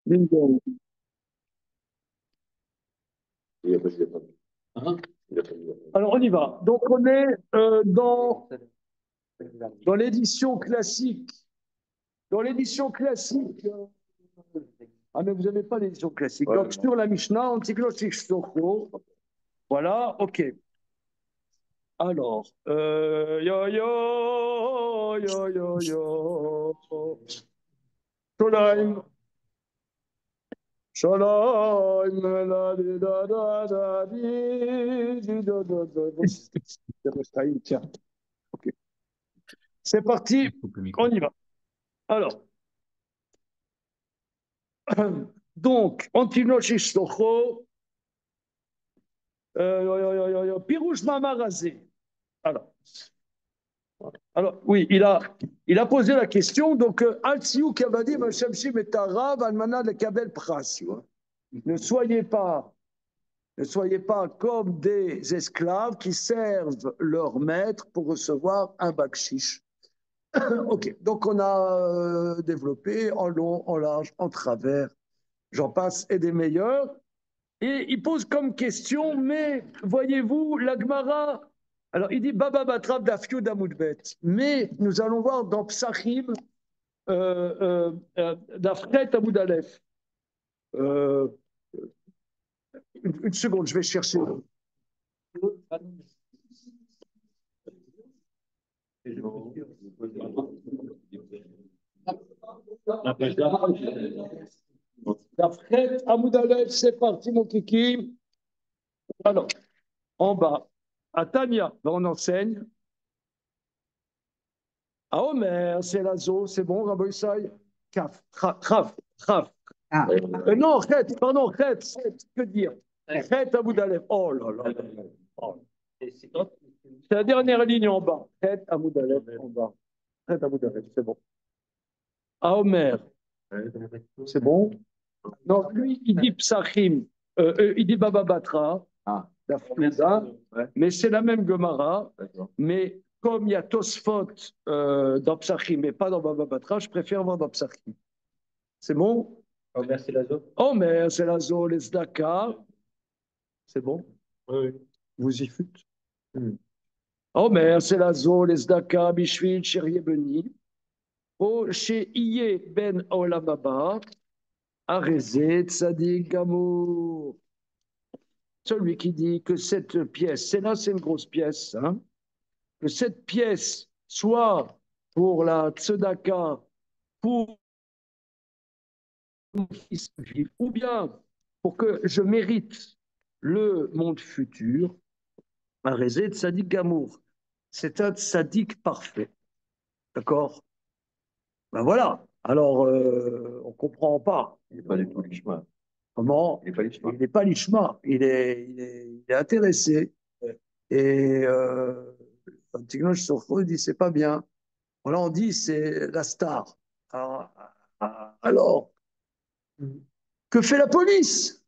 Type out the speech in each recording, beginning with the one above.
Bingo. Alors, on y va. Donc, on est dans l'édition classique. Dans l'édition classique. Ah, mais vous n'avez pas l'édition classique. Donc, sur la Mishnah, Antigloshik Soko. Voilà, ok. Alors, Sholem. Shalom, la di da da da di da da da. Tiens. Ok. C'est parti, on y va. Alors, donc, Antinochis Socho, Pirouche Mamarazé. Alors, oui, il a posé la question. Donc, Al-Tsiou Kavadim Al-Shamshim et Tarav Al-Mana le Kabel Pras. Ne soyez pas comme des esclaves qui servent leur maître pour recevoir un bakshish. Ok, donc on a développé en long, en large, en travers, j'en passe, et des meilleurs. Et il pose comme question, mais voyez-vous, la Gemara, alors il dit Baba Batrab d'Afyou d'Amoudbet, mais nous allons voir dans Psachim, d'Afret Amoud Aleph. Une seconde, je vais chercher. D'Afret Amoud Aleph, c'est parti, mon kiki. Alors, en bas, à Tania, on enseigne. À Omer, c'est l'Azo, c'est bon, Rabbi Issaï. Kaf, Khaf. Non, Chet, pardon, Chet, que dire? Chet Amoud Aleph. Oh là là. Oh. C'est la dernière ligne en bas. Chet Amoud Aleph en bas. Chet Amoud Aleph, c'est bon. À Omer, c'est bon? Non, lui, il dit Psachim, il dit Baba Batra, mais c'est la même Gemara, mais comme il y a Tosfot dans Psachim et pas dans Baba Batra, je préfère voir dans Psachim. C'est bon? Omer, c'est l'Azo. Omer, c'est l'Azo, les Zdaka. C'est bon? Oui. Vous y fûtes? Omer, c'est l'Azo, les Zdaka, Bishvil, Cherie Beni. O chez Iye ben Olamaba, Arezé, Tzadik, Gamour. Celui qui dit que cette pièce, c'est là, c'est une grosse pièce, hein, que cette pièce soit pour la tzedaka, pour mon fils juif, ou bien pour que je mérite le monde futur, un rézé de Tzadik Gamour. C'est un Tzadik parfait. D'accord? Ben voilà. Alors, on ne comprend pas. Il n'est pas du tout l'Ishma. Comment? Il n'est pas l'Ishma. Il n'est pas l'Ishma. Il est intéressé. Et Antignoche Sofro dit c'est pas bien. Là, on dit c'est la star. Alors, que fait la police?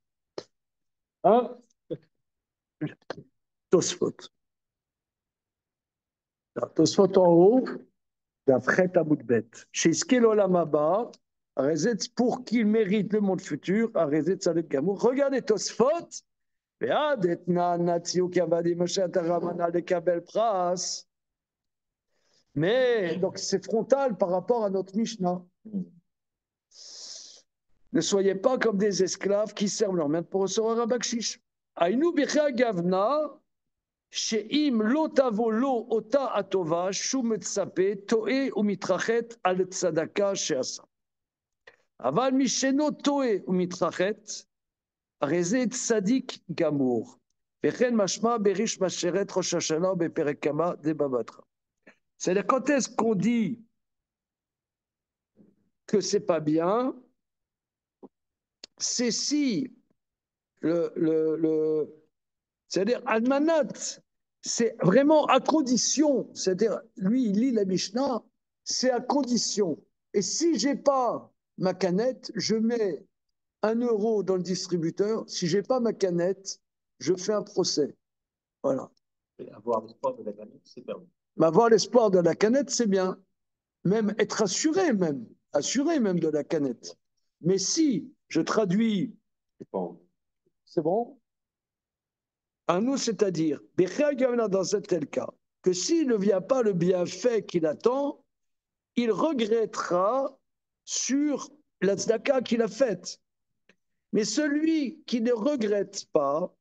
Hein? Tosfot. Tosfot en haut, d'Afret Amoudbet. Chez Skelolamaba, pour qu'il mérite le monde futur, à Rezet Salet Gamour. Regardez Tosfot. Mais, donc, c'est frontal par rapport à notre Mishnah. Ne soyez pas comme des esclaves qui servent leur maître pour recevoir un bakshish. Aïnou bicha gavna, she'im lo tavo lo ota atova, shum tsape, toe ou mitrachet al tzadaka she'asa. Aval misheno toe ou mitrachet, rezé tzadik gamour. Vechen mashma berish masheret rosh hashana beperekama de babatra. C'est-à-dire, quand est-ce qu'on dit que c'est pas bien, c'est si c'est-à-dire Almanat, c'est vraiment à condition, c'est-à-dire lui il lit la Mishnah, c'est à condition. Et si j'ai pas ma canette, je mets 1 € dans le distributeur. Si j'ai pas ma canette, je fais un procès. Voilà. Et avoir l'espoir de la canette, c'est permis. Mais avoir l'espoir de la canette, c'est bien. Même être assuré même de la canette. Mais si Je traduis, Bon. c'est bon? À nous, c'est-à-dire, Bechea Gavna dans un tel cas, que s'il ne vient pas le bienfait qu'il attend, il regrettera sur la tzedaka qu'il a faite. Mais celui qui ne regrette pas,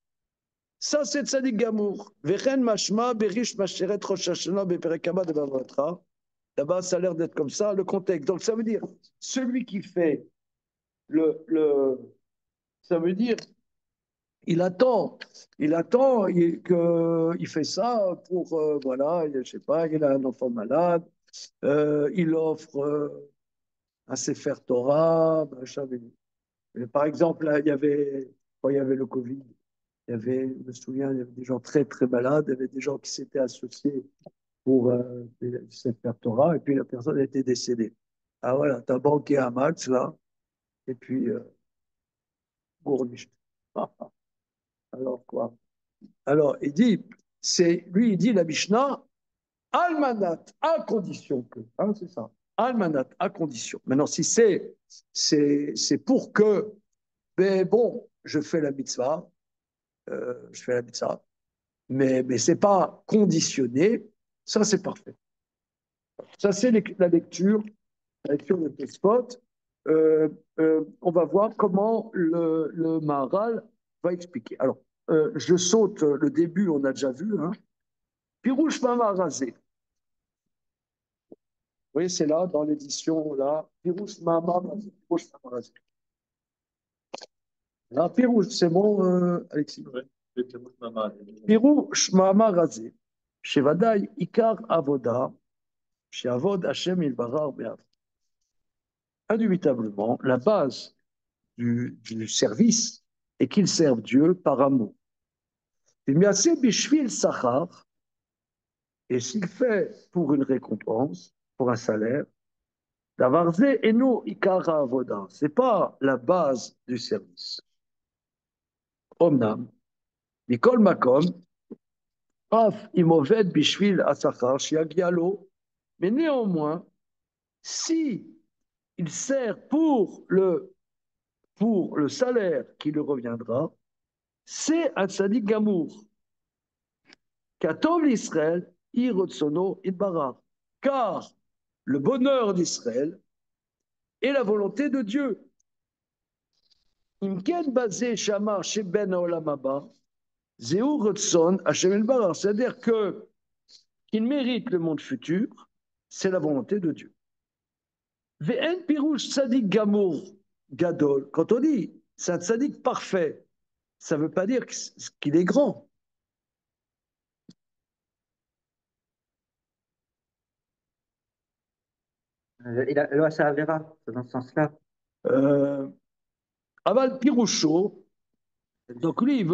ça c'est tzadik gamour. Vechen mashma berish masheret rosh hashanah beperek haba de Bava Batra. Là-bas, ça a l'air d'être comme ça, le contexte. Donc ça veut dire, celui qui fait ça veut dire, il fait ça pour, voilà, je sais pas, il a un enfant malade, il offre un Sefer Torah, machin. Mais par exemple, là, quand il y avait le Covid, je me souviens, il y avait des gens très très malades, il y avait des gens qui s'étaient associés pour le Sefer Torah, et puis la personne était décédée. Ah voilà, t'as banqué un max là, et puis gournicht. Alors quoi? Alors il dit, lui il dit la Mishnah, Almanat, à condition que, hein, c'est ça, Almanat, à condition. Maintenant, si c'est pour que, ben bon, je fais la mitzvah, mais c'est pas conditionné, ça c'est parfait. Ça c'est la lecture de Tosfot. On va voir comment le Maharal va expliquer. Alors, je saute le début, on a déjà vu, hein. Pirouche Mama Razé. Vous voyez, c'est là, dans l'édition, là. Pirouche Mama Razé. Là, Pirouche, c'est bon, Alexis? Ouais. Le Pirouche Mama. Pirouche Mama Razé. Shevadai Ikar Avoda. Shavod Hashem Ilbarar Be'av. Indubitablement, la base du service est qu'il serve Dieu par amour. Et s'il fait pour une récompense, pour un salaire, Davarze eno ikara avoda, c'est pas la base du service. Omnam, Mikol Makom, Af imoved bishvil asachar shiagialo, mais néanmoins, si il sert pour le salaire qui lui reviendra, c'est un tzaddik gamour. Katov l'Israël, irotsono idbarar. Car le bonheur d'Israël est la volonté de Dieu. Imken basé shama sheben olamaba, zeu rotson Hashem elbarar. C'est-à-dire que qu'il mérite le monde futur, c'est la volonté de Dieu. Ve'en pirouche tzaddik gamour gadol. Quand on dit c'est un tzaddik parfait, ça ne veut pas dire qu'il est grand. Loa Sahavera, c'est dans ce sens-là. Aval Piroucho, donc lui,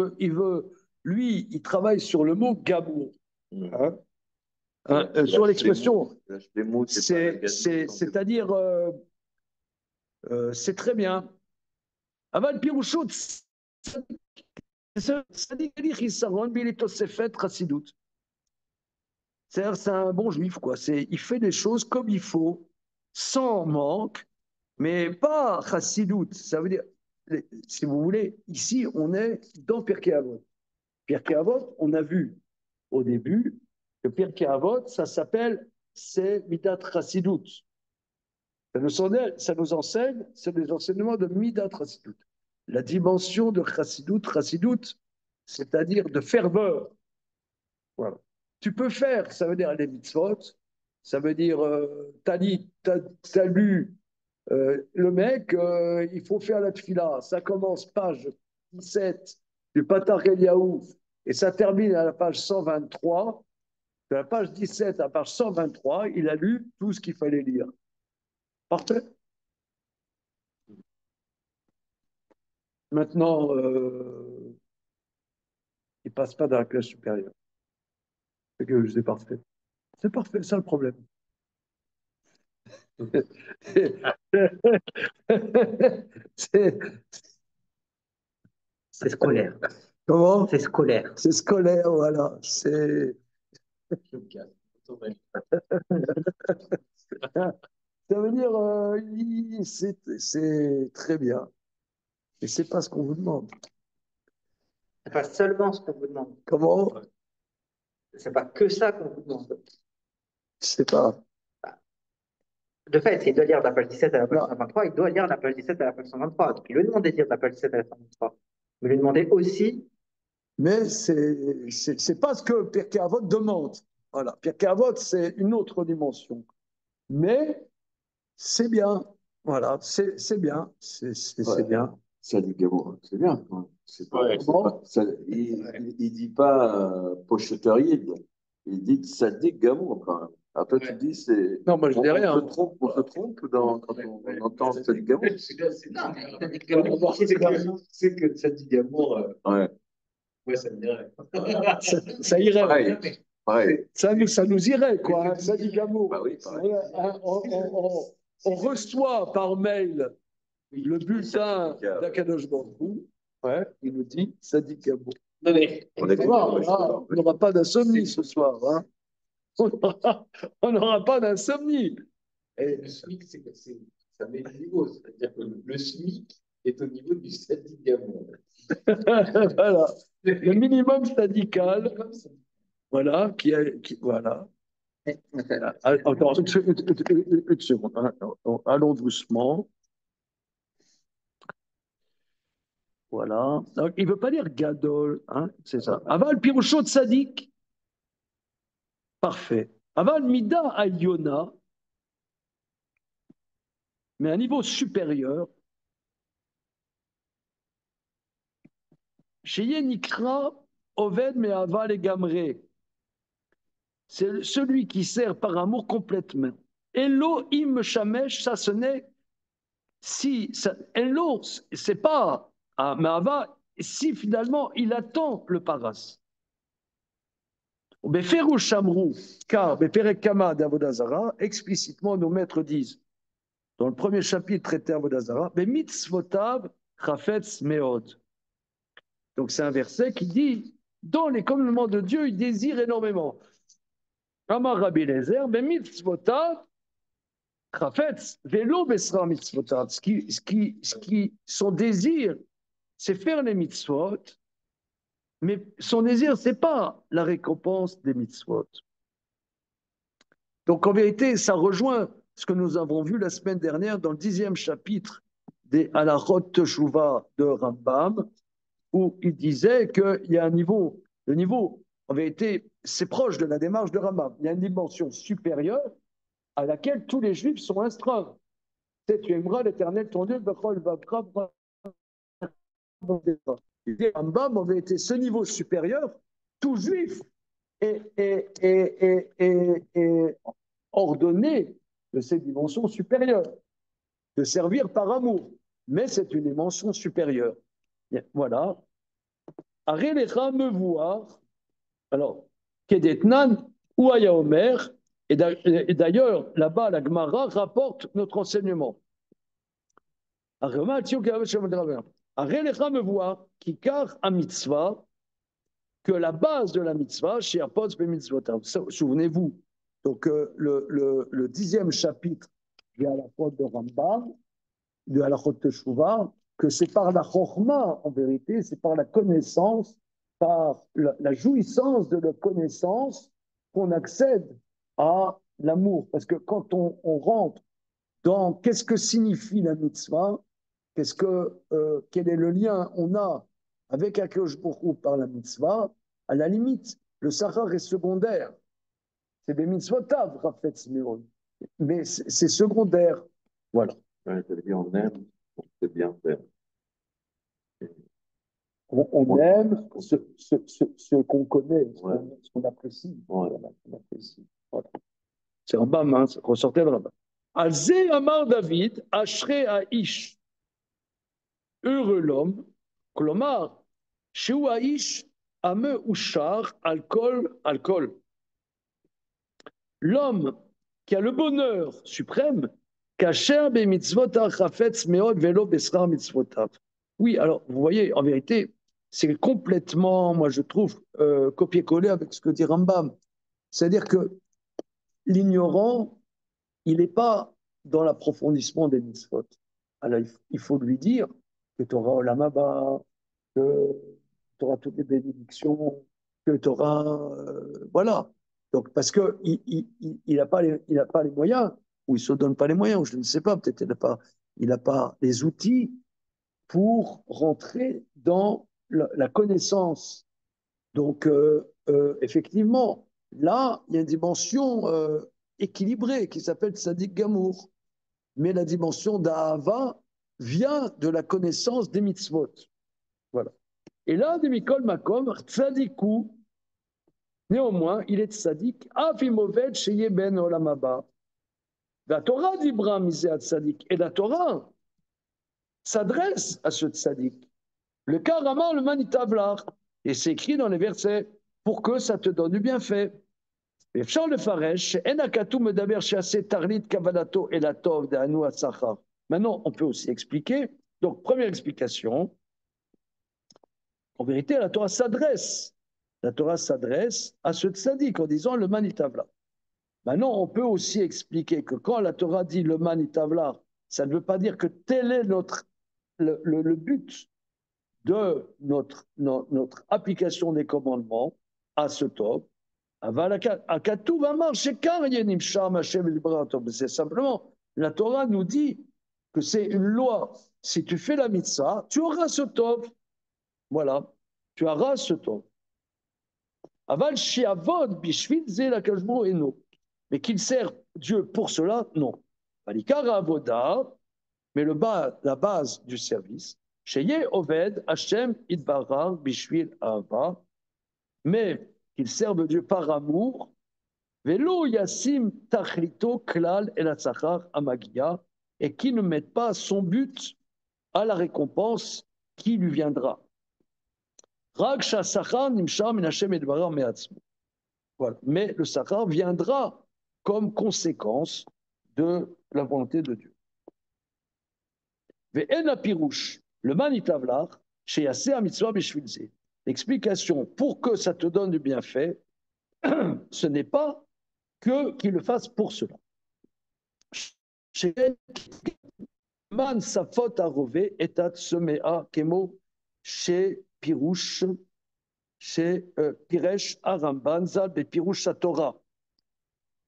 il travaille sur le mot gamour, hein, sur l'expression. C'est-à-dire, c'est très bien. Aval Piroucho, c'est-à-dire, c'est un bon juif, quoi. Il fait des choses comme il faut, sans manque, mais pas chassidoute. Ça veut dire, si vous voulez, ici, on est dans Pirkei Avot. Pirkei Avot, on a vu au début que Pirkei Avot, ça s'appelle, c'est Midat Chassidoute. Ça nous enseigne, c'est des enseignements de Midat Chassidoute. La dimension de Chassidoute, c'est-à-dire de ferveur. Voilà. Tu peux faire, ça veut dire les mitzvot, ça veut dire, t'as lu le mec, il faut faire la tfila. Ça commence page 17 du Patar Eliaou et ça termine à la page 123. De la page 17 à la page 123, il a lu tout ce qu'il fallait lire. Parfait. Maintenant, il ne passe pas dans la classe supérieure. C'est que c'est parfait. C'est parfait, c'est ça le problème. c'est C'est scolaire. Comment? C'est scolaire. C'est scolaire, voilà. Ça veut dire, c'est très bien. Et c'est pas ce qu'on vous demande. C'est pas seulement ce qu'on vous demande. Comment? C'est pas que ça qu'on vous demande. Je sais pas. De fait, il doit lire la page 17 à la page Non. 123, il doit lire la page 17 à la page 123. Donc, il lui demande de lire la page 17 à la 123. Mais lui demander aussi, Mais c'est pas ce que Pirkei Avot demande. Voilà. Pirkei Avot, c'est une autre dimension. Mais c'est bien. Voilà, c'est bien. C'est bien. Ça dit Gamour, c'est bien. C'est pas, Ouais, c'est pas- ça- il dit pas pocheterier, il dit ça dit Gamour quand même. Alors toi, tu dis, c'est. Non, moi je dis rien. On se trompe quand on entend ça dit Gamour. C'est que ça dit Gamour, Ouais, ouais, ça me dirait. Ça irait. pareil. Pareil. Ça nous irait, quoi. Hein, ça dit Gamour. Bah oui, pareil. Hein, on reçoit par mail le bulletin d'Akadosh Baruch Hu. Ouais, il nous dit ça dit Gamour. Non, mais On est On n'aura pas d'insomnie ce soir. Hein. On n'aura pas d'insomnie. Et le SMIC, ça met le niveau. C'est-à-dire que le SMIC est au niveau du Sadi Gamour. voilà. Le minimum syndical, voilà, voilà. Attends, une seconde. Hein. Allons doucement. Voilà. Donc, il ne veut pas dire Gadol, hein, c'est ça. Aval Pirouchot Tzadik. Parfait. Aval Mida Ayona, mais à un niveau supérieur. Chez Nikra, Oved mais Aval et Gamré. C'est celui qui sert par amour complètement. Elohim Shamesh, ça ce n'est si Elo, c'est pas mais Ava, si finalement il attend le paras. Beferou Shamrou, car Beperek Kama d'Avodazara, explicitement nos maîtres disent, dans le premier chapitre traité Avodazara, Bemitzvotav Chafetz Meod. Donc c'est un verset qui dit, dans les commandements de Dieu, il désire énormément. Amar Rabbi Lezer, Bemitzvotav Chafetz Velo Besra Mitzvotav. Son désir, c'est faire les mitzvot, mais son désir, c'est pas la récompense des mitzvot. Donc en vérité, ça rejoint ce que nous avons vu la semaine dernière dans le 10e chapitre des Halachot Teshuvah de Rambam, où il disait qu'il y a un niveau, le niveau, en vérité, c'est proche de la démarche de Rambam. Il y a une dimension supérieure à laquelle tous les juifs sont instreints. C'est tu aimeras l'Éternel ton Dieu, Rambam, en vérité, ce niveau supérieur, tout juif est ordonné de cette dimension supérieure, de servir par amour. Mais c'est une dimension supérieure. Voilà. Arelecha me voir. Alors, Kedetnan ou Aya Omer. Et d'ailleurs, là-bas, la Gemara rapporte notre enseignement. Arelecha me voir. Kikar a mitzvah. Que la base de la mitzvah, chez Apos Bemitzvotav. Souvenez-vous, donc le 10e chapitre de la faute de Rambam, de la faute de Teshuvah, que c'est par la chorma, en vérité, c'est par la connaissance, par la jouissance de la connaissance qu'on accède à l'amour. Parce que quand on rentre dans qu'est-ce que signifie la mitzvah, quel est le lien on a avec Akadosh Baruch Hu par la mitzvah, à la limite, le Sahar est secondaire. C'est des mitzvotav, Rafetz Meon. Mais c'est secondaire. Voilà. Ouais, ça veut dire on aime, on sait bien faire. On aime ce qu'on connaît, ce qu'on apprécie. Ouais. Voilà. C'est Rambam, hein, ressortez le Rambam. Alzé Amar David, Ashrei Aish. Heureux l'homme, Klomar, Sheu Aish, Ame Ushar, alcool. L'homme qui a le bonheur suprême, Kacher be mitzvotav chafetz meod velo besrar mitzvotav. Oui, alors vous voyez, en vérité, c'est complètement, moi je trouve, copier-coller avec ce que dit Rambam. C'est-à-dire que l'ignorant, il n'est pas dans l'approfondissement des mitzvot. Alors il faut lui dire, que tu auras Olam Haba, que tu auras toutes les bénédictions, que tu auras. Voilà. Donc, parce qu'il n'a pas, il a pas les moyens, ou il ne se donne pas les moyens, ou je ne sais pas, peut-être il n'a pas les outils pour rentrer dans la connaissance. Donc, effectivement, là, il y a une dimension équilibrée qui s'appelle Tzadik Gamour. Mais la dimension d'Ahava vient de la connaissance des mitzvot. Voilà. Et là, de Mikol Makom, Tzadikou, néanmoins, il est tzadik, Afimoved Sheye Ben Olam Haba. La Torah d'Ibra misé à tzadik. Et la Torah s'adresse à ce tzadik. Le Karama, le Manitavlar. Et c'est écrit dans les versets pour que ça te donne du bienfait. Maintenant, on peut aussi expliquer. Donc, première explication. En vérité, la Torah s'adresse. La Torah s'adresse à ce tzaddik en disant le manitavla. Maintenant, on peut aussi expliquer que quand la Torah dit le manitavla, ça ne veut pas dire que tel est le but de notre application des commandements à ce tov. C'est simplement, la Torah nous dit que c'est une loi. Si tu fais la mitzvah, tu auras ce tov. Voilà, tu auras ce tov. Aval shiavod bishvil ze lakashbo eno. Mais qu'il sert Dieu pour cela, non. Valikara avoda, mais la base du service, sheye oved Hashem idbarar bishvil ahava, mais qu'il serve Dieu par amour, velo yasim tachlito klal el atzachar amagia, et qui ne mette pas son but à la récompense qui lui viendra. Voilà. Mais le sachar viendra comme conséquence de la volonté de Dieu. Le manitavlar, chez Aseh mitzvah bishvilze. L'explication pour que ça te donne du bienfait, ce n'est pas qu'il le fasse pour cela. Chez Man safot arové etat semea kemo chez Pirouche, chez Piresh Aramban Zal et Pirouche Torah.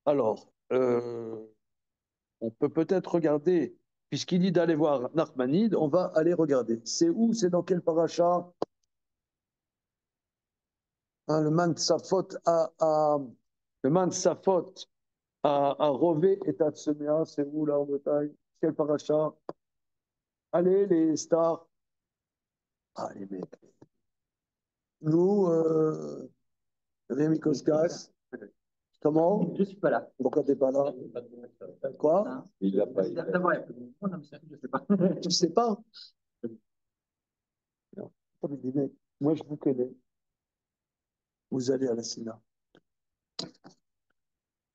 Alors, on peut peut-être regarder, puisqu'il dit d'aller voir Nachmanide, on va aller regarder. C'est où? C'est dans quel paracha? Hein, le man safot à Rové et à Tsemea, c'est où là en Bretagne? Quel paracha? Allez, les stars. Ah, les mecs. Nous, Rémi Koskas, comment? Je ne suis pas là. Pourquoi tu n'es pas là? Quoi? Il l'a pas. D'abord, il y a plus de monde, je ne sais pas. Tu ne sais pas? Non. Moi, je vous connais. Vous allez à la Sina.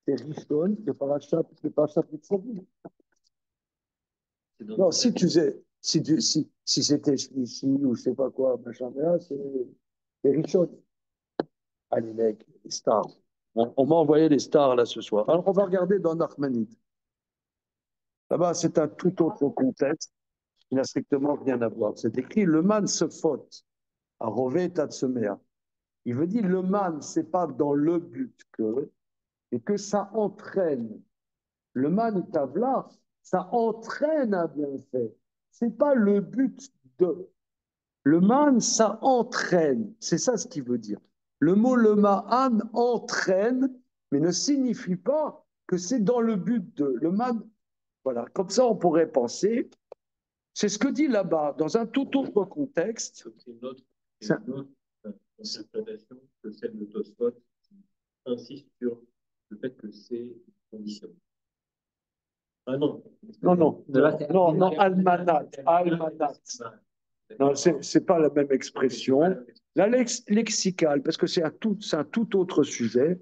C'est Rishon, le parachat Mitzvot. Non, si tu sais, si c'était ici ou je ne sais pas quoi, machin, là, c'est Rishon. Allez, mec, les stars. On m'a envoyé les stars là ce soir. Alors, on va regarder dans Nachmanide. Là-bas, c'est un tout autre contexte. Il n'a strictement rien à voir. C'est écrit le man se faute à Rové Tatsemea. Il veut dire le man, c'est pas dans le but que, et que ça entraîne. Le man itavla, ça entraîne un bienfait. C'est pas le but de. Le man, ça entraîne. C'est ça ce qu'il veut dire. Le mot le ma'an entraîne, mais ne signifie pas que c'est dans le but de. Le man, voilà, comme ça on pourrait penser. C'est ce que dit là-bas, dans un tout autre contexte. C'est une autre interprétation que celle de Tosfot qui insiste sur le fait que c'est une condition. Ah non. Non, almanat. Non, c'est pas la même expression. La lexicale, parce que c'est un tout autre sujet,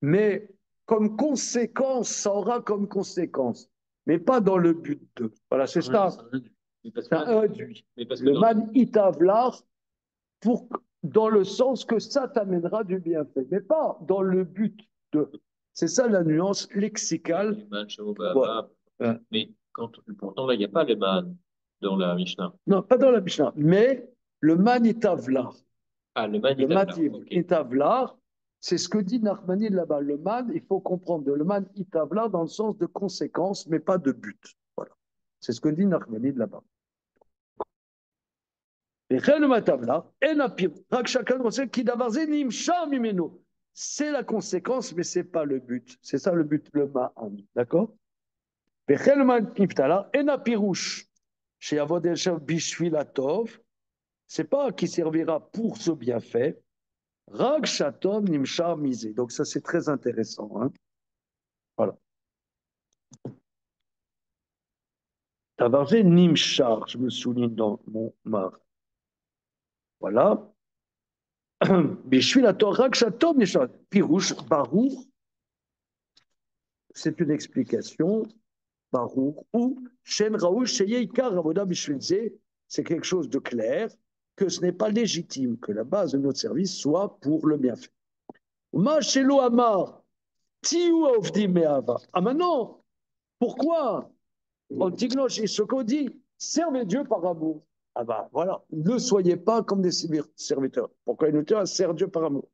mais comme conséquence, ça aura comme conséquence, mais pas dans le but de. Voilà, c'est ça. C'est un induit. Le man itavlar, dans le sens que ça t'amènera du bienfait, mais pas dans le but de. C'est ça la nuance lexicale. Voilà. Mais pourtant, là, il n'y a pas le man. dans la Mishnah. Non, pas dans la Mishnah, mais le manitavlar. Ah, le Le Manitavla. man itavlar, c'est ce que dit Nachmani là-bas. Le man, il faut comprendre le man itavlar dans le sens de conséquence, mais pas de but. Voilà. C'est ce que dit Nachmani là-bas. C'est la conséquence, mais ce n'est pas le but. C'est ça le but, le ma'an. D'accord? C'est pas qui servira pour ce bienfait. Rag shatom nimshar misé. Donc ça c'est très intéressant. Hein? Voilà. Tavarze nimshar, je me souligne dans mon mar. Voilà. Bishvil ator rag shatom nimshar. Pirouche, barour, c'est une explication. Barour ou shen raoul sheyeikar avoda bishvilze, c'est quelque chose de clair que ce n'est pas légitime que la base de notre service soit pour le bienfait. Ma shelo amar tiu avdi me'ava. Ah maintenant, pourquoi ce qu'on dit, servez Dieu par amour. Ah bah voilà, ne soyez pas comme des serviteurs. Pourquoi il nous dit, serve Dieu par amour?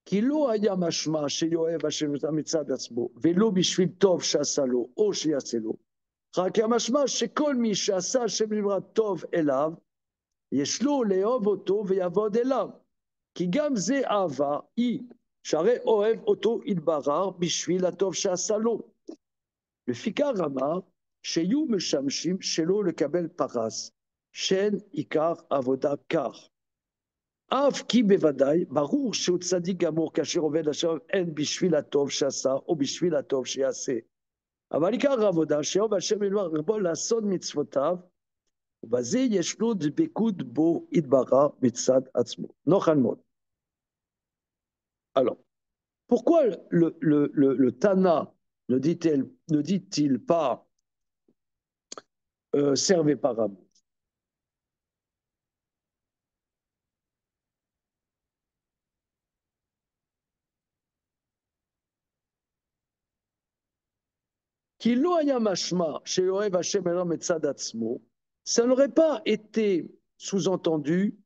Kilo aya mashma sheyoev Hashem mitzad atzmo, velo bishvil tov shasa lo, o sheyase lo. רק המשמע שכל מי שעשה השם נברא טוב אליו, יש לו לאהוב אותו ויעבוד אליו. כי גם זה אהבה היא, שהרי אוהב אותו יתברר בשביל הטוב שעשה לו. לפיכך אמר שיהיו משמשים שלא לקבל פרס, שאין עיקר עבודה כך. אף כי בוודאי ברור שהוא צדיק גמור כאשר עובד השם הן בשביל הטוב שעשה או בשביל הטוב שיעשה. אבל עיקר העבודה שאהוב השם ילמד רבו לעשות מצוותיו, ובזה יש לו דבקות בו יתברר מצד עצמו. נוחן מאוד. Alors, pourquoi le Tana ne dit-il pas servez par amour? Ki lo haya mashma she'ohev Hashem elam etzad atzmo, ça n'aurait pas été sous-entendu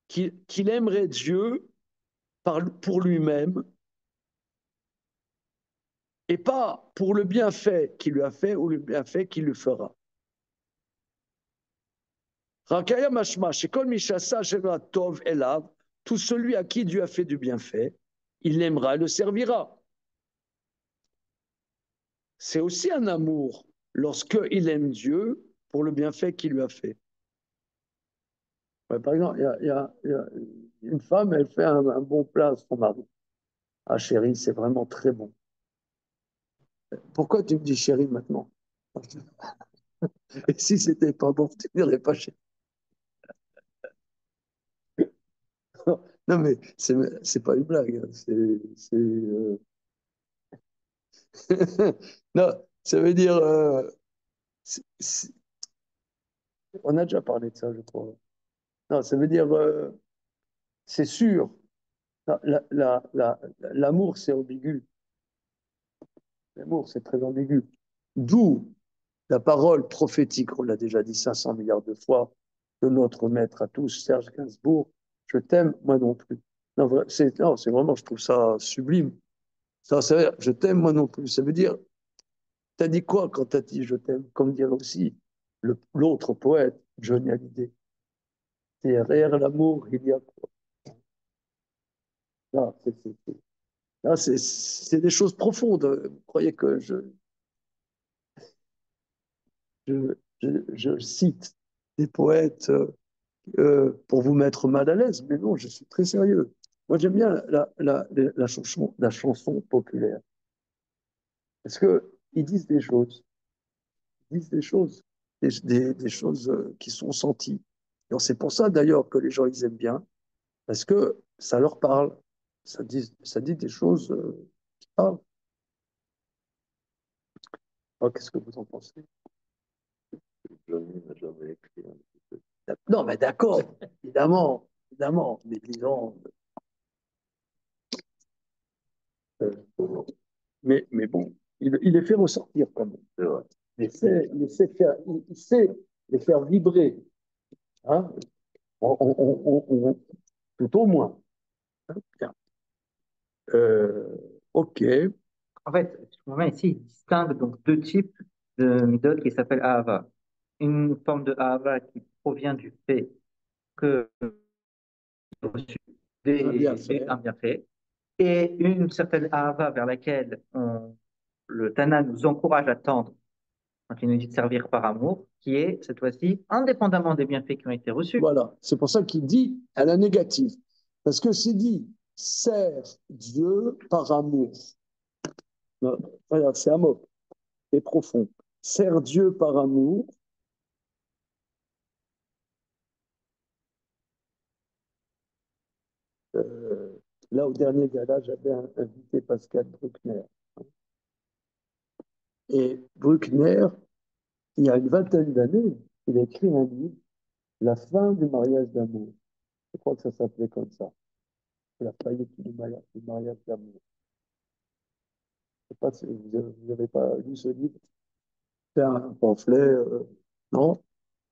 qu'il aimerait Dieu pour lui-même et pas pour le bienfait qu'il lui a fait ou le bienfait qu'il lui fera. Rakaya mashma shekol mishasa sheva tov elav, tout celui à qui Dieu a fait du bienfait, il l'aimera et le servira. C'est aussi un amour lorsqu'il aime Dieu pour le bienfait qu'il lui a fait. Ouais, par exemple, il y a une femme, elle fait un bon plat à son mari. Ah chérie, c'est vraiment très bon. Pourquoi tu me dis chérie maintenant? Et si c'était pas bon, tu ne dirais pas chérie. Non, mais c'est pas une blague. Hein. Non, ça veut dire. On a déjà parlé de ça, je crois. Non, ça veut dire. C'est sûr. L'amour, c'est ambigu. L'amour, c'est très ambigu. D'où la parole prophétique, on l'a déjà dit 500 milliards de fois, de notre maître à tous, Serge Gainsbourg, je t'aime, moi non plus. Non, c'est vraiment, je trouve ça sublime. Ça veut dire, je t'aime, moi non plus. Ça veut dire, t'as dit quoi quand t'as dit je t'aime? Comme dirait aussi l'autre poète, Johnny Hallyday. Derrière l'amour, il y a quoi? Non, c'est des choses profondes. Vous croyez que je cite des poètes pour vous mettre mal à l'aise, mais non, je suis très sérieux. Moi, j'aime bien la chanson populaire. Parce qu'ils disent des choses. Ils disent des choses. Des choses qui sont senties. Et c'est pour ça, d'ailleurs, que les gens, ils aiment bien. Parce que ça leur parle. Ça dit des choses qui parlent. Alors, qu'est-ce que vous en pensez? Johnny n'a jamais écrit. Non, mais d'accord, évidemment, mais disons. Mais bon, il les fait ressortir quand même. C'est vrai. il sait les faire vibrer, hein, tout au moins. Hein, bien. Ok, En fait, je comprends ici, il distingue donc deux types de midot qui s'appellent Ahava. Une forme de Ahava qui provient du fait que j'ai reçu un bienfait, et une certaine Ahava vers laquelle le Tana nous encourage à tendre quand il nous dit de servir par amour, qui est cette fois-ci indépendamment des bienfaits qui ont été reçus. voilà. C'est pour ça qu'il dit à la négative. Parce que c'est dit, sers Dieu par amour. Regarde, c'est un mot, c'est profond. Sers Dieu par amour. Là, au dernier gala, j'avais invité Pascal Bruckner. Et Bruckner, il y a une vingtaine d'années, il a écrit un livre, La fin du mariage d'amour. Je crois que ça s'appelait comme ça. La faillite du mariage d'amour. Je ne sais pas si vous n'avez pas lu ce livre. C'est un pamphlet, non?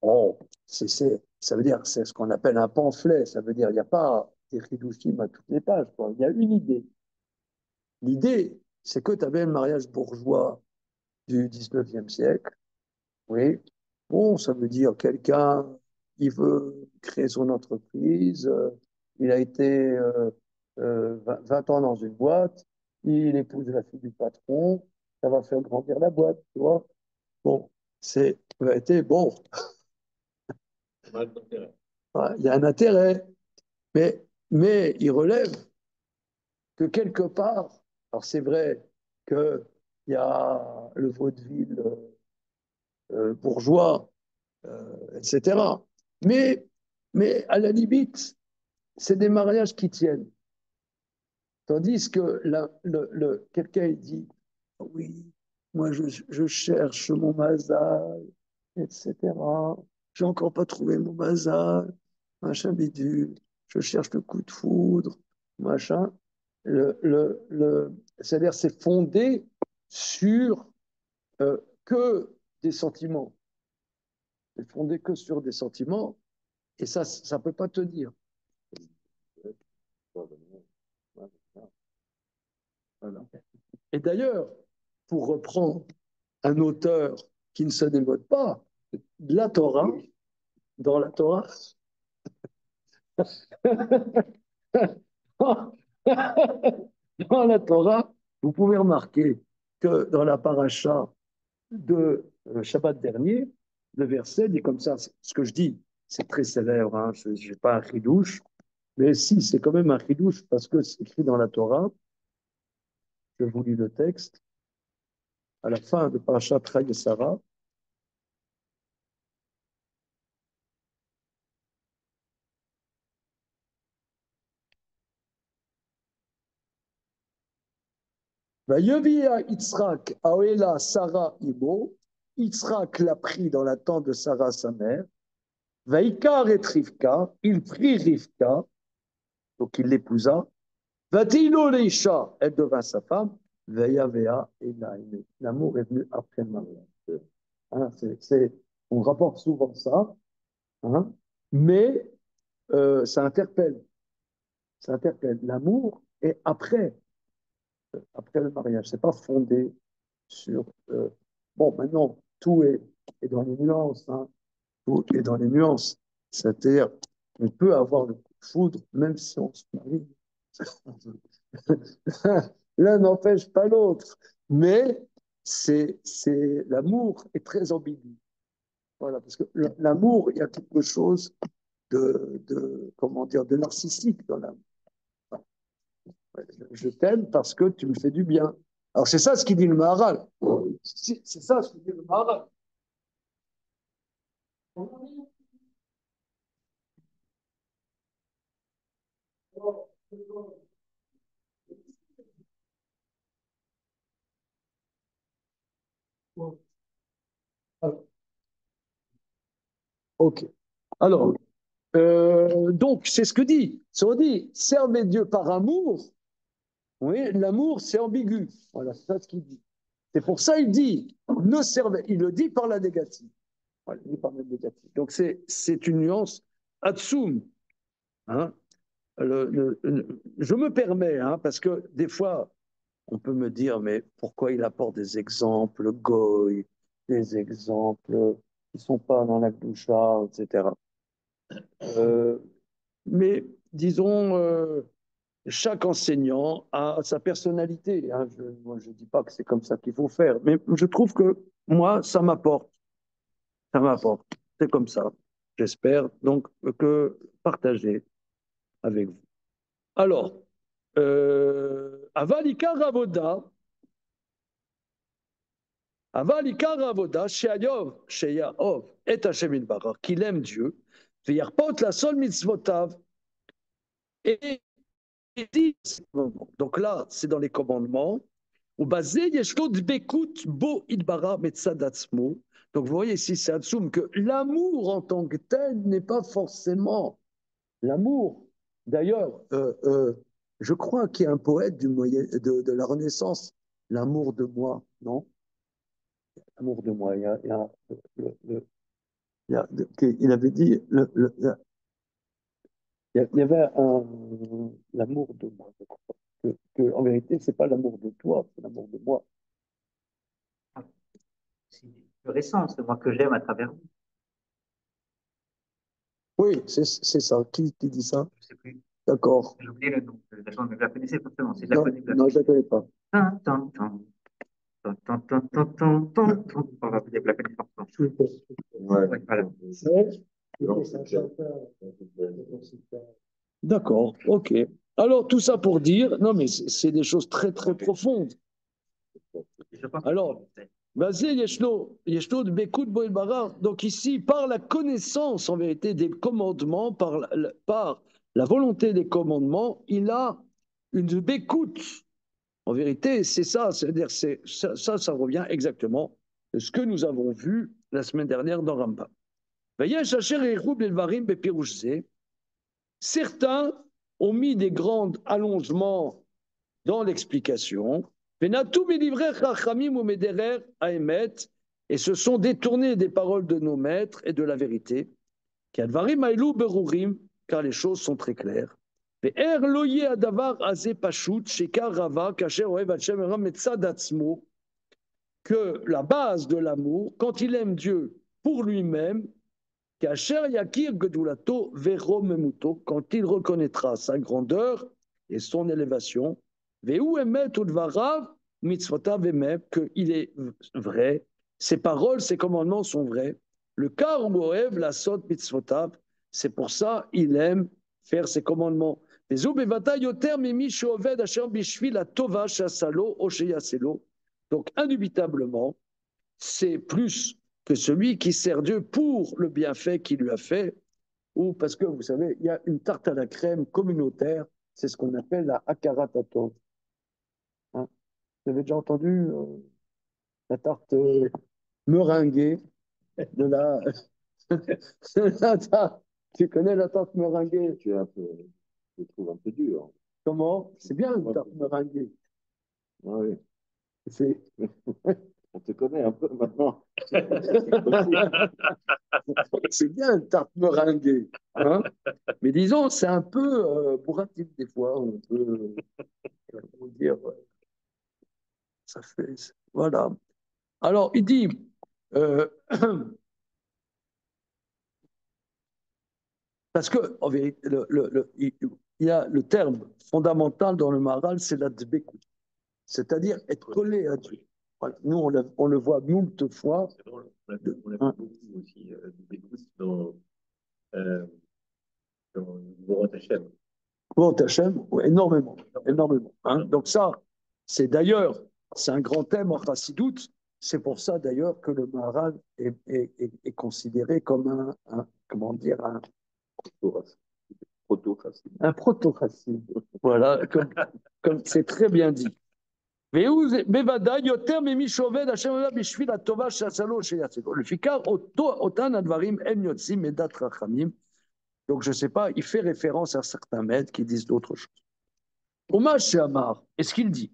Oh, ça veut dire, c'est ce qu'on appelle un pamphlet. Ça veut dire, il n'y a pas des chidushim à toutes les pages, quoi. Il y a une idée. L'idée, c'est que tu avais le mariage bourgeois du 19e siècle. Oui. Bon, ça veut dire quelqu'un, il veut créer son entreprise, il a été 20 ans dans une boîte, il épouse la fille du patron, ça va faire grandir la boîte, tu vois. Bon, ça a été bon, il y a un intérêt, mais il relève que quelque part, alors c'est vrai qu'il y a le vaudeville bourgeois, etc. Mais, mais à la limite, c'est des mariages qui tiennent. Tandis que quelqu'un dit, oui, moi je cherche mon mazal, etc. J'ai encore pas trouvé mon mazal, machin bidule, je cherche le coup de foudre, machin. C'est-à-dire c'est fondé sur que des sentiments. C'est fondé que sur des sentiments, et ça ne peut pas tenir. Voilà. Et d'ailleurs, pour reprendre un auteur qui ne se démode pas, la Torah, dans la Torah, dans la Torah, vous pouvez remarquer que dans la paracha de Shabbat dernier, le verset dit comme ça, ce que je dis, c'est très célèbre, hein, je n'ai pas un chidouche, mais si, c'est quand même un chidouche parce que c'est écrit dans la Torah. Je vous lis le texte. À la fin de Parashat Chag et Sarah, Vayevia Yitzhak Aoela Sarah Ibo, Yitzhak l'a pris dans la tente de Sarah sa mère, Vaikar et Rivka, il prit Rivka, donc il l'épousa, Vatilo Leisha, elle devint sa femme, Vayavea et Naïmé. L'amour est venu après le mariage. Hein, on rapporte souvent ça, hein, mais ça interpelle. Ça interpelle. L'amour est après le mariage. C'est pas fondé sur. Bon, maintenant, tout est dans les nuances. Hein. Tout est dans les nuances. C'est-à-dire, on peut avoir le coup de foudre même si on se marie. L'un n'empêche pas l'autre. Mais l'amour est très ambigu. Voilà, parce que l'amour, il y a quelque chose comment dire, de narcissique dans l'amour. Je t'aime parce que tu me fais du bien. Alors c'est ça ce qu'il dit le Maharal. C'est ça ce qu'il dit le Maharal. Ok. Alors, donc c'est ce que dit. On dit, servez Dieu par amour. Oui, l'amour c'est ambigu. Voilà, c'est ça ce qu'il dit. C'est pour ça qu'il dit, ne servez, il le dit par la négative. Voilà, il dit par la négative. Donc c'est une nuance atsum. Hein. Je me permets, hein, parce que des fois, on peut me dire, mais pourquoi il apporte des exemples goy, des exemples qui ne sont pas dans la Gdusha, etc. Mais disons, chaque enseignant a sa personnalité. Hein. Moi, je ne dis pas que c'est comme ça qu'il faut faire, mais je trouve que moi, ça m'apporte. Ça m'apporte. C'est comme ça. J'espère donc que partager avec vous. Alors, Avalika Ravoda, Avalika Ravoda, Sheayov, Sheyahov, et Hashem Ilbarach, qu'il aime Dieu, Veyarpot la sol mitzvotav, et il dit, donc là, c'est dans les commandements, ou basé yeshlo dbekut bo idbara metzadatzmo. Donc vous voyez ici, c'est Hatsum, que l'amour en tant que tel n'est pas forcément l'amour. D'ailleurs, je crois qu'il y a un poète de la Renaissance, l'amour de moi, non? L'amour de moi. Il avait dit, il y avait l'amour de moi, je crois. En vérité, c'est pas l'amour de toi, c'est l'amour de moi. C'est plus récent, c'est moi que j'aime à travers vous. Oui, c'est ça. Qui dit ça? Je ne sais plus. D'accord. J'ai oublié le nom de la chanson, mais vous la connaissez forcément. C'est de la connaître. Non, je ne la connais pas. On va vous la connaître forcément. Ouais. Ouais, voilà. D'accord, ok. Alors, tout ça pour dire, non, mais c'est des choses très, très profondes. Alors, vas-y, Yeshlo de Bekut Boelbara. Donc, ici, par la connaissance, en vérité, des commandements, par la volonté des commandements, il a une Bekut. En vérité, c'est ça, c'est-à-dire, ça revient exactement de ce que nous avons vu la semaine dernière dans Rambam. Certains ont mis des grands allongements dans l'explication, et se sont détournés des paroles de nos maîtres et de la vérité, car les choses sont très claires. Que la base de l'amour, quand il aime Dieu pour lui-même, quand il reconnaîtra sa grandeur et son élévation, qu'il est vrai, ses paroles, ses commandements sont vrais. Le car Moev, la sot mitzvotav, c'est pour ça il aime faire ses commandements. Donc, indubitablement, c'est plus que celui qui sert Dieu pour le bienfait qu'il lui a fait, ou parce que, vous savez, il y a une tarte à la crème communautaire, c'est ce qu'on appelle la Hakarat Hatov. Hein? Vous avez déjà entendu la tarte meringuée de la... Tu connais la tarte meringuée? Tu le trouves un peu dur. Comment? C'est bien une tarte meringuée. Ah oui. C'est... On te connaît un peu maintenant. C'est bien une tarte meringuée. Hein? Mais disons, c'est un peu bourratif des fois. On peut dire, ça fait... Voilà. Alors, il dit... parce que, en vérité, il y a le terme fondamental dans le Maharal, c'est la dbekout, c'est-à-dire être collé à Dieu. Voilà. Nous, on le voit moult fois. On l'a beaucoup aussi, dans Borot Hashem. Borot Hashem, énormément, énormément. Hein. Donc ça, c'est d'ailleurs, c'est un grand thème en Chassidoute. C'est pour ça d'ailleurs que le Maharal est considéré comme comment dire, un proto-chassid. Voilà, comme c'est très bien dit. Donc je ne sais pas, il fait référence à certains maîtres qui disent d'autres choses. Hommage chez Amar, est-ce qu'il dit?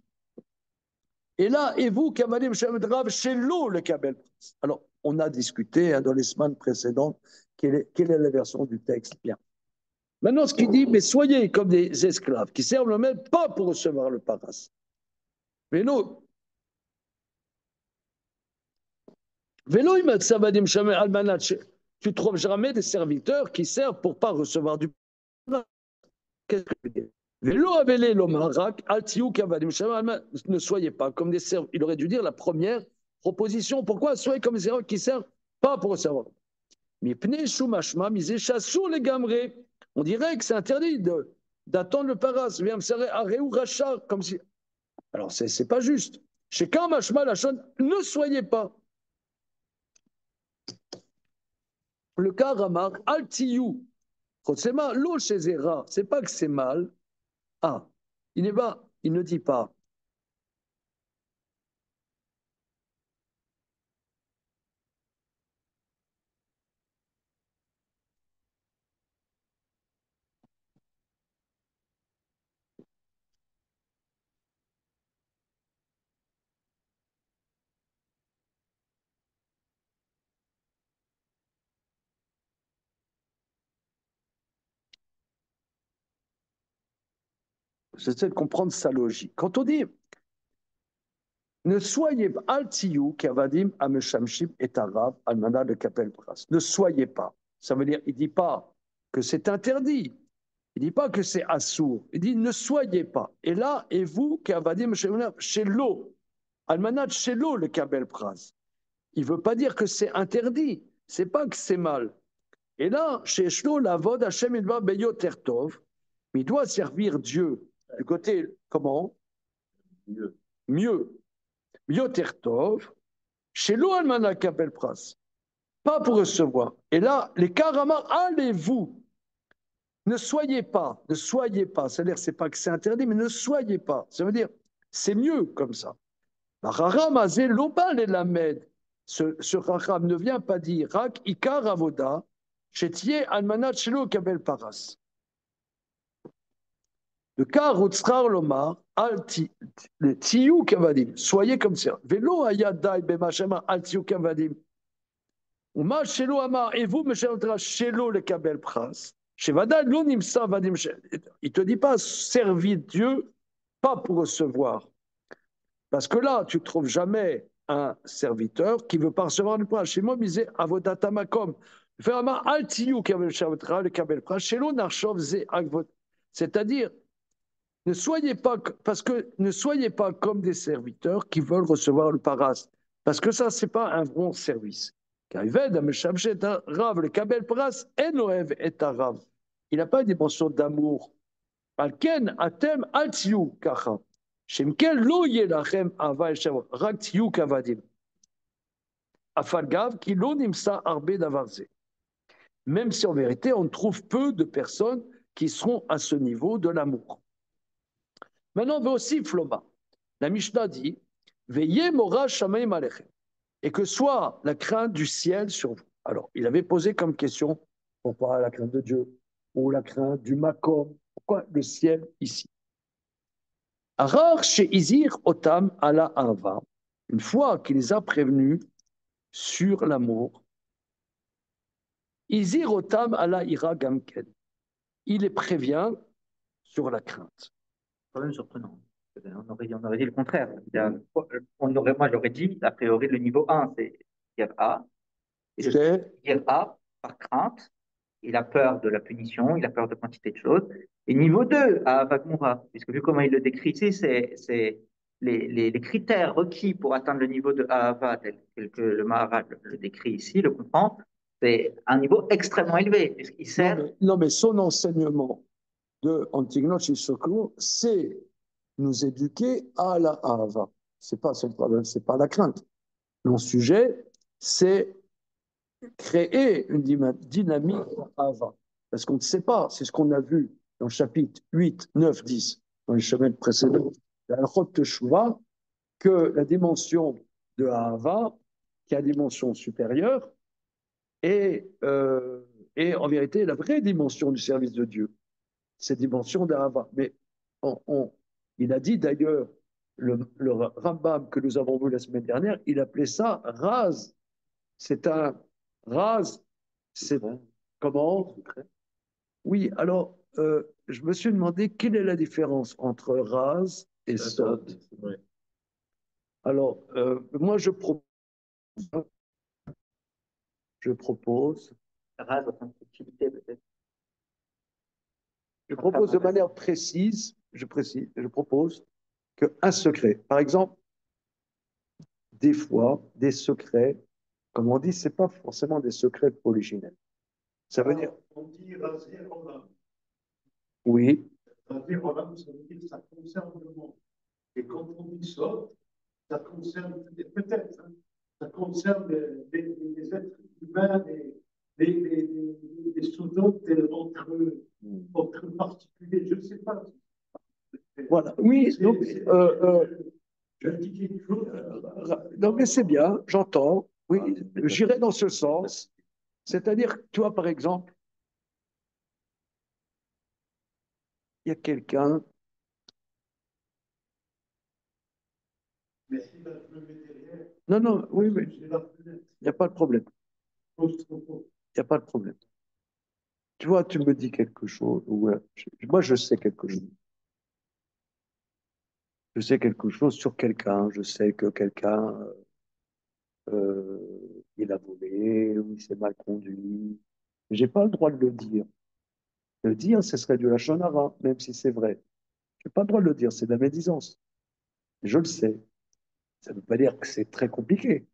Et là, et vous, Kavadim Shemet Rav, chez l'eau, le Kabel. Alors, on a discuté dans les semaines précédentes quelle est la version du texte. Bien. Maintenant, ce qu'il dit, mais soyez comme des esclaves qui servent le maître pas pour recevoir le paras. Vélo. Vélo, il m'a dit, Savadim Shemet Almanach. Tu trouves jamais des serviteurs qui servent pour pas recevoir du paras. Qu'est-ce que je veux dire? Vélo Avélé Lomarak, Altiou Kavadim Shemet, ne soyez pas comme des serviteurs. Il aurait dû dire la première proposition. Pourquoi soyez comme des serviteurs qui servent pas pour recevoir? Mais pnei shumashma misé chassou les gamrés. On dirait que c'est interdit d'attendre le paras. Viens me serrer à Réou Racha, comme si. Alors, c'est pas juste. Chez quand mashma la chaîne, ne soyez pas. Le cas Ramar, altiyou. Chotsema, l'eau chez Zera, c'est pas que c'est mal. Ah, il n'est pas, il ne dit pas. J'essaie de comprendre sa logique. Quand on dit ne soyez pas altiyou kavadim ameshamshim et arav almana de kapel pras. Ne soyez pas. Ça veut dire, il dit pas que c'est interdit. Il dit pas que c'est assour. Il dit ne soyez pas. Et là, et vous kavadim chez l'eau, almana chez l'eau le kapel pras. Il veut pas dire que c'est interdit. C'est pas que c'est mal. Et là, chez Shlo, la vod Hashem il va beyo tertov. Mais il doit servir Dieu du côté comment? Mieux. Mieux. Yotertov, chez l'Oalmana Kapel Pras, pas pour recevoir. Et là, les Karamar, allez-vous, ne soyez pas, c'est-à-dire, c'est pas que c'est interdit, mais ne soyez pas. Ça veut dire, c'est mieux comme ça. Racham Azé Lobal et Lamed, ce Racham ne vient pas dire Rak Ikar Avoda, Chetier Almanat Shelo Kapel Paras. Le cas Rutzrar Lomar, le Tiyu Kavadim, soyez comme ça. Velo Ayadai Bemashema Al Tiyu Kavadim. Ou ma Shelo Amar, et vous, Meshem Shelo le Kabel Pras. Shevada Lonimsa Vadim. Il te dit pas servir Dieu, pas pour recevoir. Parce que là, tu ne trouves jamais un serviteur qui ne veut pas recevoir du pras. Chez moi, misé Avodata Makom. Vraiment, Al Tiyu le Kabel Pras. Shelo Narshov Ze Agvot. C'est-à-dire, ne soyez pas, parce que ne soyez pas comme des serviteurs qui veulent recevoir le paras. Parce que ça, ce n'est pas un bon service. Car il le kabel paras, enoev et arav. Il n'a pas une dimension d'amour. Alken atem altiu kacha. Shemkel lo yelachem ava eshav. Raktiu kavadim. Afalgav ki lo nimsa arbe davarze. Même si en vérité, on trouve peu de personnes qui seront à ce niveau de l'amour. Maintenant, on veut aussi Floma. La Mishnah dit Veillez mora shamayim alechem. Et que soit la crainte du ciel sur vous. Alors, il avait posé comme question pourquoi la crainte de Dieu ou la crainte du Makom. Pourquoi le ciel ici? Arar chez Izir Otam ala Ava. Une fois qu'il les a prévenus sur l'amour, Izir Otam ala Ira Gamken. Il les prévient sur la crainte. Quand même surprenant. On aurait dit le contraire. Moi, j'aurais dit, a priori, le niveau 1, c'est Yara. Et Yara, par crainte, il a peur de la punition, il a peur de quantité de choses. Et niveau 2, à Avagmoura, puisque vu comment il le décrit ici, c'est les critères requis pour atteindre le niveau de Ahava, tel que le Maharal le décrit ici, le comprend, c'est un niveau extrêmement élevé, puisqu'il sert... Non, mais son enseignement de Antignoch Issokou, c'est nous éduquer à la Ahava. C'est pas son problème, c'est pas la crainte. Mon sujet, c'est créer une dynamique Ahava. Parce qu'on ne sait pas, c'est ce qu'on a vu dans le chapitre 8, 9, 10, dans les semaines précédentes, la Chot Teshuvah, que la dimension de Ahava, qui a une dimension supérieure, est en vérité la vraie dimension du service de Dieu. Cette dimension d'Ahava. Mais il a dit d'ailleurs, le Rambam que nous avons vu la semaine dernière, il appelait ça raz. C'est un raz. C'est comment? Oui, alors, je me suis demandé quelle est la différence entre raz et sod. Ouais. Alors, moi, je propose Raz, enfin, subtilité peut-être. Je propose de manière précise, je propose qu'un secret, par exemple, des fois, des secrets, comme on dit, ce n'est pas forcément des secrets polygynéens. Ça veut dire, On dit raser olam. oui, Raser olam, ça veut dire que ça concerne le monde. Et quand on dit ça, ça concerne peut-être, hein, ça concerne les êtres humains, les sous-dotes entre particuliers, je ne sais pas. voilà, oui, donc, je dis quelque chose. non, mais c'est bien, j'entends, oui, j'irai dans ce sens. C'est-à-dire, toi, par exemple, il y a quelqu'un, Mais s'il va se lever derrière, non, oui, mais j'ai la fenêtre. il n'y a pas de problème, il n'y a pas de problème. Tu vois, tu me dis quelque chose, ou, moi, je sais quelque chose. Je sais quelque chose sur quelqu'un, je sais que quelqu'un, il a volé, ou il s'est mal conduit. J'ai pas le droit de le dire. Le dire, ce serait du lachon hara, même si c'est vrai. Je n'ai pas le droit de le dire, c'est de la médisance. Je le sais. Ça ne veut pas dire que c'est très compliqué,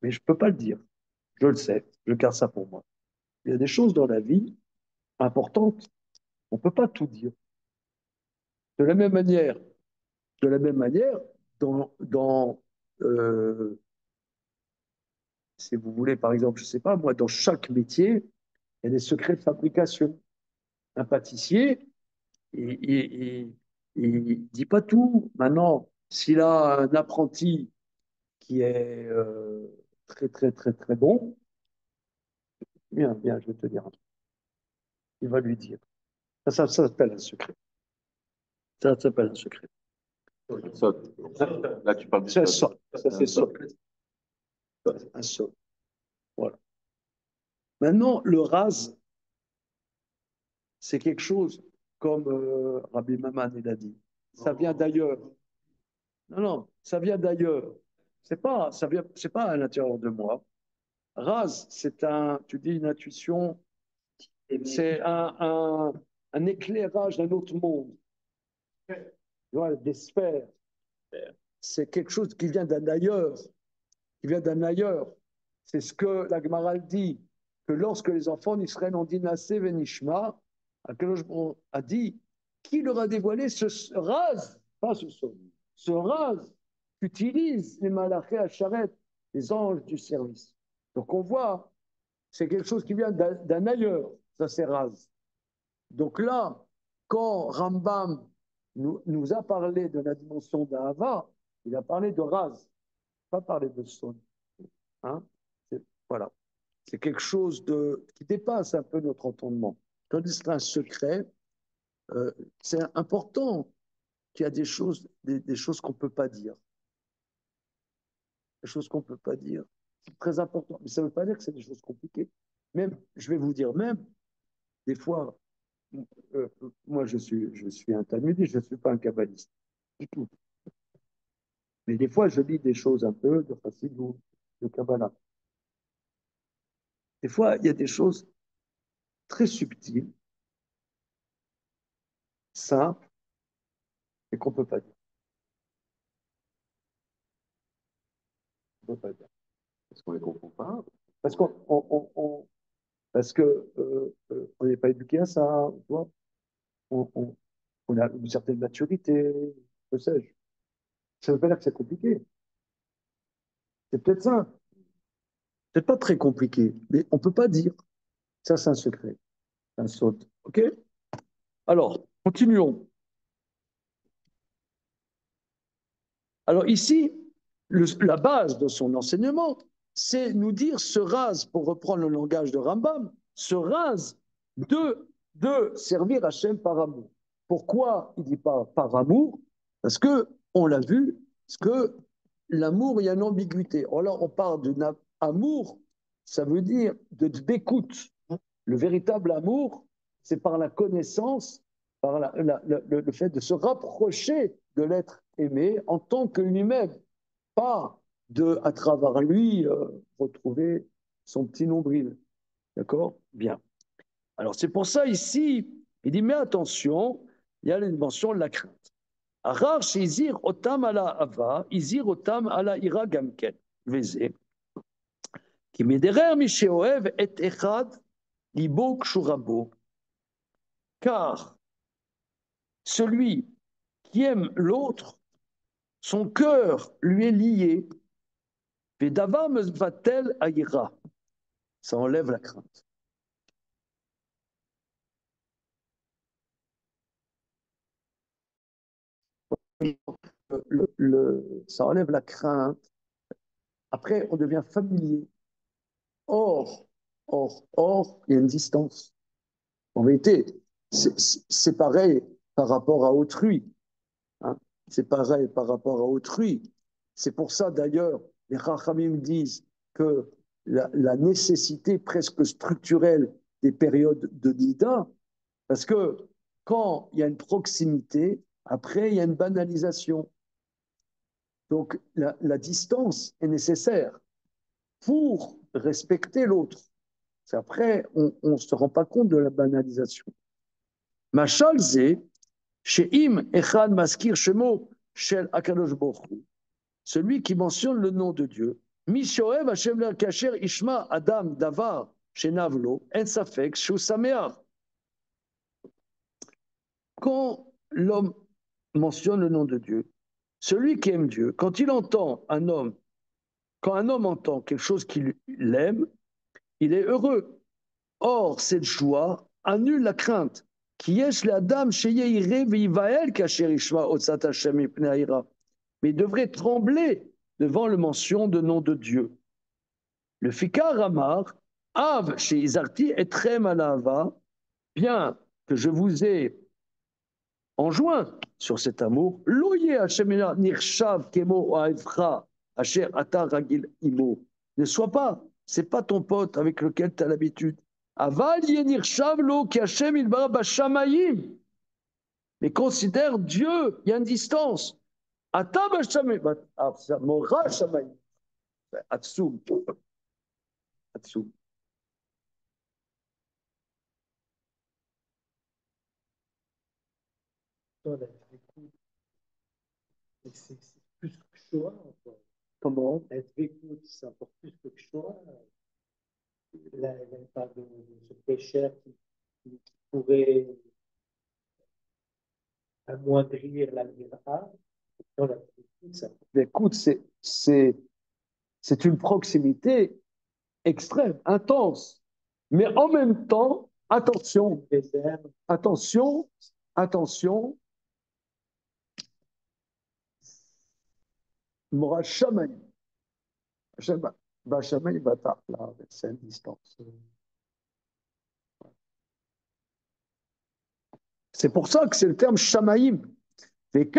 mais je ne peux pas le dire. Je le sais, je garde ça pour moi. Il y a des choses dans la vie importantes, on ne peut pas tout dire. De la même manière, dans si vous voulez, par exemple, je ne sais pas, moi, dans chaque métier, il y a des secrets de fabrication. Un pâtissier, il ne dit pas tout. Maintenant, s'il a un apprenti qui est très, très, très, très bon, bien, je vais te dire un truc. Il va lui dire. Ça s'appelle un secret. Ça s'appelle un secret. Sod. Là, tu parles du C'est un sod. sod. Ça, c'est sod. Un sod. Voilà. Maintenant, le raz, c'est quelque chose comme Rabbi Maman il a dit. Ça vient d'ailleurs. Non, ça vient d'ailleurs. C'est pas à l'intérieur de moi. Raz, tu dis une intuition, c'est un éclairage d'un autre monde. Tu vois, des sphères. C'est quelque chose qui vient d'un ailleurs. Qui vient d'un ailleurs. C'est ce que la Gemara dit, que lorsque les enfants d'Israël ont dit Nassé Venishma, Akadosh a dit, qui leur a dévoilé ce raz, pas ce son, ce raz qu'utilisent les malachés à charrette, les anges du service. Donc on voit, c'est quelque chose qui vient d'un ailleurs, ça c'est raz. Donc là, quand Rambam nous a parlé de la dimension d'Ahava, il a parlé de raz, pas parlé de son. Hein? Voilà. C'est quelque chose qui dépasse un peu notre entendement. Quand c'est un secret, c'est important qu'il y a des choses qu'on ne peut pas dire. Des choses qu'on ne peut pas dire. C'est très important. Mais ça ne veut pas dire que c'est des choses compliquées. Même, je vais vous dire, même, des fois, moi je suis un talmudiste, je ne suis pas un kabbaliste du tout. Mais des fois, je lis des choses un peu de Chassidut, de Kabbalah. Des fois, il y a des choses très subtiles, simples, et qu'on ne peut pas dire. On peut pas dire. Parce qu'on les comprend pas. Parce parce que on n'est pas éduqué à ça, tu vois. On a une certaine maturité, que sais-je. Ça ne veut pas dire que c'est compliqué. C'est peut-être ça. C'est pas très compliqué, mais on ne peut pas dire. Ça, c'est un secret. C'est un saut. OK? Alors, continuons. Alors ici, la base de son enseignement, c'est nous dire ce raz, pour reprendre le langage de Rambam, ce raz de servir Hachem par amour. Pourquoi il ne dit pas par amour? Parce que on l'a vu, parce que l'amour, il y a une ambiguïté. Alors là, on parle d'un amour, ça veut dire de dbékout. Le véritable amour, c'est par la connaissance, par le fait de se rapprocher de l'être aimé en tant que lui-même, pas de, à travers lui, retrouver son petit nombril. D'accord? Bien. Alors c'est pour ça ici, il dit, mais attention, il y a une mention de la crainte. אחר שהזהיר אותם על האהבה, הזהיר אותם על היראה גם כן, וזה, כי מדרר מי שאוהב את אחד, ליבו קשורה בו, car celui qui aime l'autre, son cœur lui est lié, ודבר מבטל היראה, ça enlève la crainte. Ça enlève la crainte. Après, on devient familier. Or, il y a une distance. En vérité, c'est pareil par rapport à autrui. Hein. C'est pareil par rapport à autrui. C'est pour ça, d'ailleurs, les Chachamim disent que la nécessité presque structurelle des périodes de Nida, parce que quand il y a une proximité, après, il y a une banalisation. Donc, la distance est nécessaire pour respecter l'autre. Après, on ne se rend pas compte de la banalisation. Machal ze, she'im echad maskir shemo shel akadosh baruch hu, celui qui mentionne le nom de Dieu, mi shoev Hashem le kasher ishma adam davar shenavlo en safek shu sameach. Quand l'homme mentionne le nom de Dieu, celui qui aime Dieu, quand il entend un homme, quand un homme entend quelque chose qu'il aime, il est heureux. Or, cette joie annule la crainte. Mais il devrait trembler devant le mention de nom de Dieu. Le Fikar Amar, Av Sheizarti etrem alava, bien que je vous ai enjoint sur cet amour, Loye Hashemina nirshav kemo aevcha asher ata ragil imo. Ne sois pas, c'est pas ton pote avec lequel tu as l'habitude. Aval yenirshav lo ki Hashem ilbara bashamayim. Mais considère Dieu, il y a une distance. Ata bashamayim, mora shamayim. Atsum. Atsum. C'est plus que Shoah, quoi. Comment? Être vécu, c'est encore plus que Shoah. Là, il n'y a pas de ce pécheur qui pourrait amoindrir la mira. Dans la vécu, ça. Écoute, c'est une proximité extrême, intense. Mais en même temps, attention, attention, attention, Mora Shamayim. Shamayim va là, c'est une distance. C'est pour ça que c'est le terme Shamayim. Il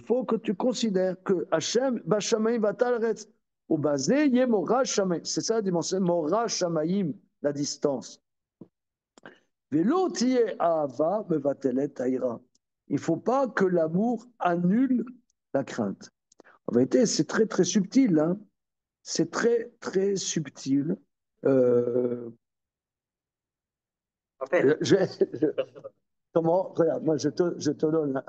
faut que tu considères que Hachem, Bashamayim Vatalretz, au basé, yé Mora Shamayim. C'est ça la dimension, Mora Shamayim, la distance. Velo tiye Ahava Mevatelet Taïra. Il ne faut pas que l'amour annule la crainte. En vérité, c'est très très subtil. Hein. C'est très très subtil. En fait, Comment? Regarde, moi je te donne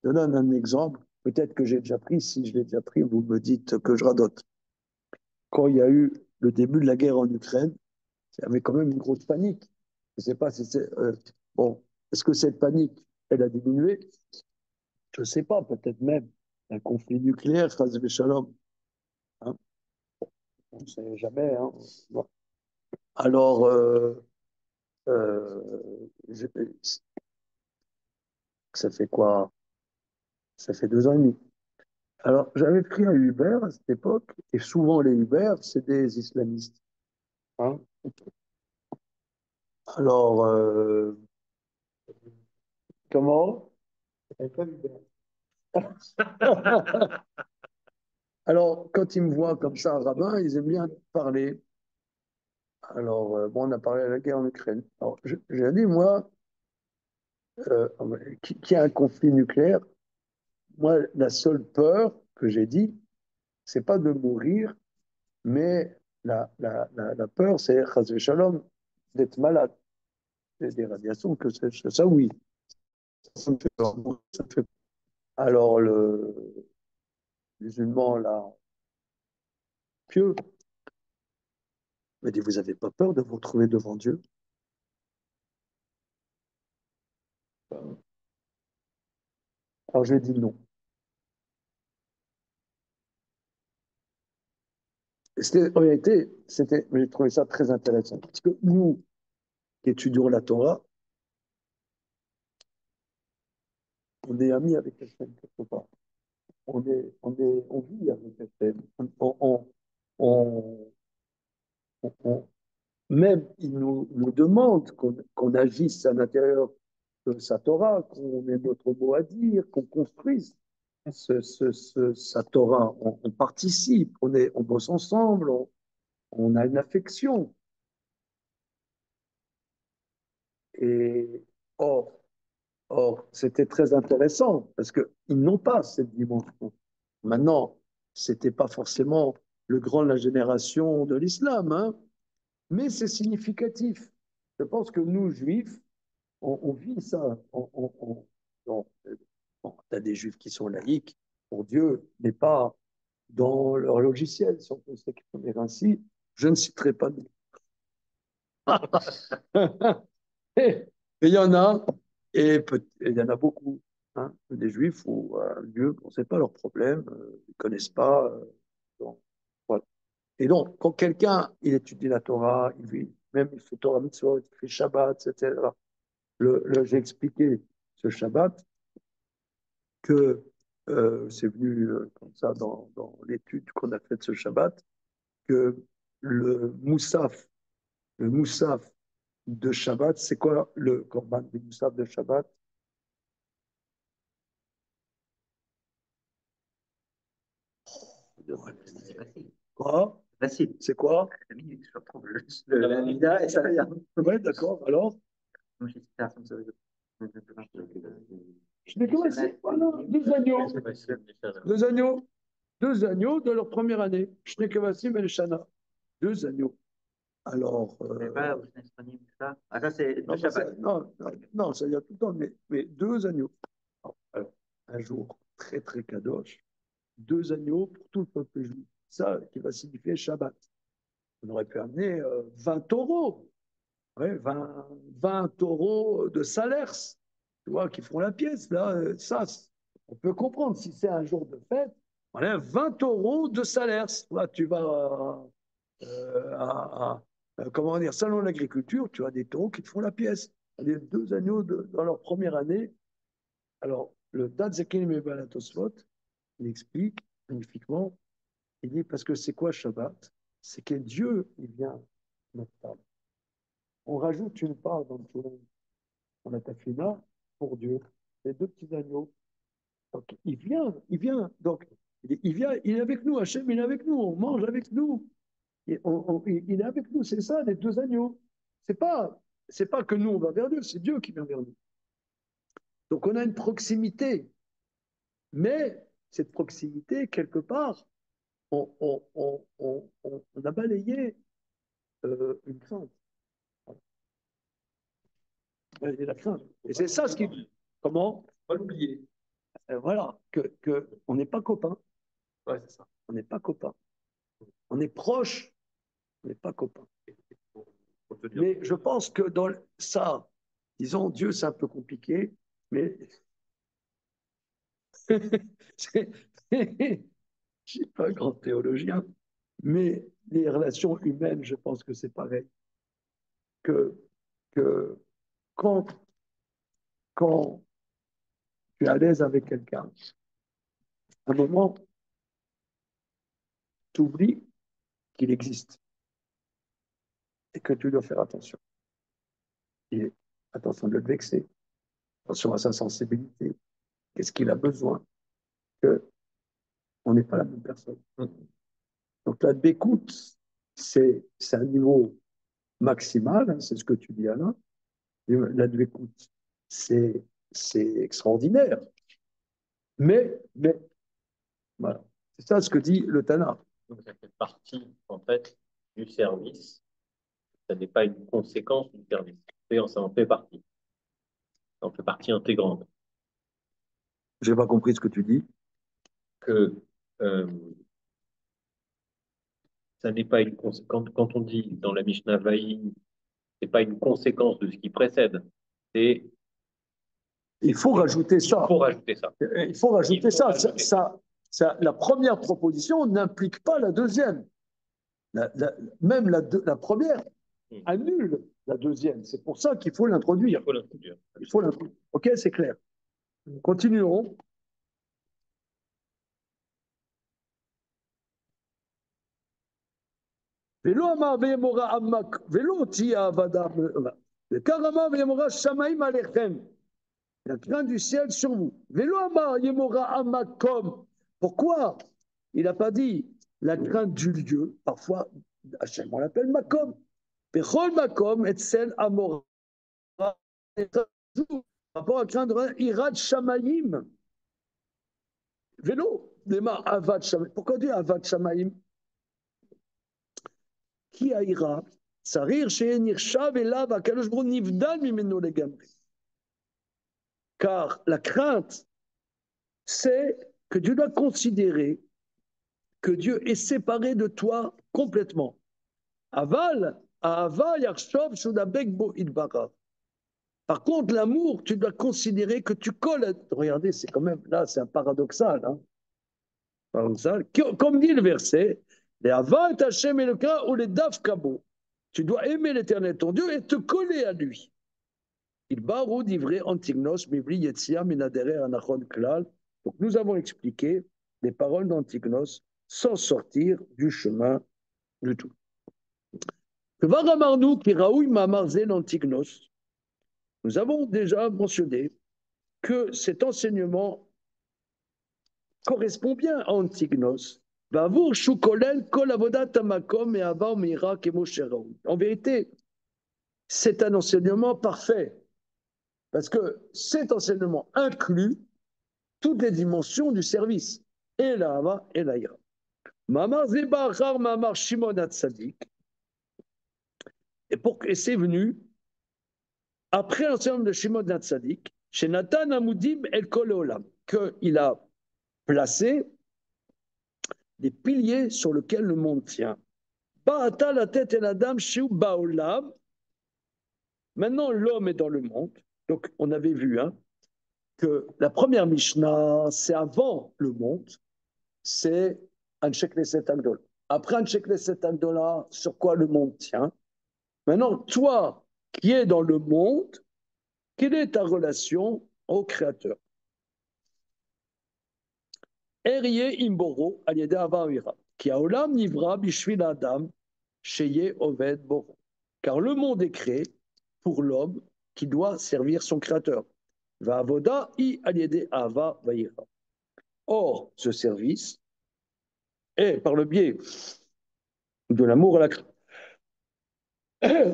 je donne un exemple. Peut-être que j'ai déjà pris. Si je l'ai déjà pris, vous me dites que je radote. Quand il y a eu le début de la guerre en Ukraine, il y avait quand même une grosse panique. Je ne sais pas si c'est. Bon, est-ce que cette panique, elle a diminué? Je ne sais pas, peut-être même un conflit nucléaire, Chas Shalom. Hein, on ne sait jamais. Hein. Bon. Alors, ça fait quoi? Ça fait 2 ans et demi. Alors, j'avais pris un Uber à cette époque, et souvent les Uber, c'est des islamistes. Hein. Alors, Comment? Alors, quand ils me voient comme ça, rabbin, ils aiment bien parler. Alors, bon, on a parlé de la guerre en Ukraine. Alors, j'ai dit, moi, qui a un conflit nucléaire, moi, la seule peur que j'ai dit, c'est pas de mourir, mais la peur, c'est, chas v'shalom, d'être malade. Des radiations, ça, oui. Ça me fait peur. Ça me fait peur. Alors, le musulman, là, pieux, m'a dit, vous n'avez pas peur de vous retrouver devant Dieu? Alors, j'ai dit non. En réalité, j'ai trouvé ça très intéressant. Parce que nous, qui étudions la Torah, on est amis avec Hachem quelque part. On vit avec Hachem. On- on- Même, il nous demande qu'on agisse à l'intérieur de sa Torah, qu'on ait notre mot à dire, qu'on construise sa Torah. On participe, on bosse ensemble, on a une affection. Et or, c'était très intéressant parce qu'ils n'ont pas cette dimension. Maintenant, c'était pas forcément le grand de la génération de l'islam, hein, mais c'est significatif. Je pense que nous, juifs, on vit ça. Bon, tu as des juifs qui sont laïcs, pour Dieu n'est pas dans leur logiciel, si on peut s'exprimer ainsi. Je ne citerai pas de Et il y en a, et il y en a beaucoup, hein, des juifs où Dieu, on ne sait pas leurs problèmes, ils ne connaissent pas. Donc, voilà. Et donc, quand quelqu'un, il étudie la Torah, il vit, même il fait Torah Mitzvot, il fait Shabbat, etc. J'ai expliqué ce Shabbat que c'est venu comme ça dans l'étude qu'on a faite de ce Shabbat, que le Moussaf, le Moussaf de Shabbat, c'est quoi le Korban du Moussaf de Shabbat? C'est facile. Quoi? Facile. C'est quoi? La minute, je retrouve la mida et ça vient. Ouais, d'accord. Alors, Moi, j'ai cité un peu je n'ai commencé. Voilà, deux agneaux. Deux agneaux. Deux agneaux de leur première année. Je n'ai commencé, mais le Shana. Deux agneaux. Alors. C'est pas ça. Ah, ça, c'est Non, le Shabbat. non, ça y a tout le temps, mais deux agneaux. Alors, un jour très, très kadosh. Deux agneaux pour tout le peuple juif. Ça qui va signifier Shabbat. On aurait pu amener 20 taureaux. Ouais, 20 taureaux de Salers, tu vois, qui font la pièce. Là, ça, on peut comprendre. Si c'est un jour de fête, on a 20 taureaux de Salers. Là, tu vas comment dire, salon de l'agriculture, tu as des taureaux qui te font la pièce. Les deux agneaux dans leur première année. Alors, le Tadzekin Mebalatosfot, il explique magnifiquement, il dit, parce que c'est quoi Shabbat? C'est que Dieu, il vient notre table. On rajoute une part dans le Shalom, on a tafina pour Dieu, les deux petits agneaux. Donc, il vient. Donc, il vient, il est avec nous, Hachem, il est avec nous, on mange avec nous. Il est avec nous, c'est ça, les deux agneaux. C'est pas, c'est pas que nous, on va vers Dieu, c'est Dieu qui vient vers nous. Donc, on a une proximité. Mais cette proximité, quelque part, on a balayé une crainte. La crainte. Et c'est ça ce qui. Comment? Pas l'oublier. Voilà, on n'est pas copains. Ouais, c'est ça. On n'est pas copains. On est proches, on n'est pas copains. Mais je pense que dans ça, disons, Dieu, c'est un peu compliqué, mais je ne suis pas un grand théologien, mais les relations humaines, je pense que c'est pareil. Que, que quand, quand tu es à l'aise avec quelqu'un, à un moment, tu oublies qu'il existe et que tu dois faire attention. Et attention de le vexer, attention à sa sensibilité, qu'est-ce qu'il a besoin, qu'on n'est pas la même personne. Donc la d'écoute, c'est un niveau maximal, hein, c'est ce que tu dis Alain. La d'écoute, c'est extraordinaire. Mais voilà, c'est ça ce que dit le Tana. Donc ça fait partie, en fait, du service. Ça n'est pas une conséquence du service. Ça en fait partie. Ça en fait partie intégrante. Je n'ai pas compris ce que tu dis. Que ça n'est pas une conséquence. Quand on dit dans la Mishnah Vaï, c'est pas une conséquence de ce qui précède. C'est il faut rajouter ça. Il faut rajouter ça. Il faut rajouter ça. La première proposition n'implique pas la deuxième. Même la première annule la deuxième. C'est pour ça qu'il faut l'introduire. Il faut l'introduire. Ok, c'est clair. Continuons. Velo amar veyemora amak, velo tia avada, car amar veyemora shamaim alechem. La crainte du ciel sur vous. Velo amar yemora amakom. Pourquoi il n'a pas dit la crainte du lieu? Parfois, Hachem, on l'appelle makom. Bechol makom et sel amora. Par rapport à craindre irad shamayim. Vélo, démarre avad shamayim. Pourquoi dire avad shamayim? Qui haïra? Sarir she'en irshav elav hakadosh baruch hu nivdal mimeno legamri. Car la crainte, c'est que tu dois considérer que Dieu est séparé de toi complètement. Aval, ahava yarshov shudabek bo idbara. Par contre, l'amour, tu dois considérer que tu colles. Regardez, c'est quand même, là, c'est un paradoxal. Hein? Paradoxal. Comme dit le verset, les avat Hashem et le cas ou les daf kabo. Tu dois aimer l'Éternel ton Dieu et te coller à lui. Il barou d'ivré Antignos, mibli yetzia minadere anachon klal. Donc nous avons expliqué les paroles d'Antignos sans sortir du chemin du tout. Varamarnu qui raoui mamarze l'Antignos. Nous avons déjà mentionné que cet enseignement correspond bien à Antignos. En vérité, c'est un enseignement parfait, parce que cet enseignement inclut toutes les dimensions du service, et la hava et la ira. Mamar zebachar mamar Shimon Hatzadik, et c'est venu après l'enseignement de Shimon Hatzadik, chez Nathan Amoudim El Kol Olam, qu'il a placé des piliers sur lesquels le monde tient. Ba'ata la tête et la dame chez Baolam. Maintenant, l'homme est dans le monde. Donc, on avait vu que la première Mishnah, c'est avant le monde, c'est Anshe Knesset Agdola. Après Anshe Knesset Agdola, sur quoi le monde tient. Maintenant, toi qui es dans le monde, quelle est ta relation au Créateur? Erie imboro aliede avavira, qui a olam nivra bishvil adam sheye oved boro. Car le monde est créé pour l'homme qui doit servir son créateur. Va avoda I aliede ava vaira. Or, ce service est par le biais de l'amour à la crainte.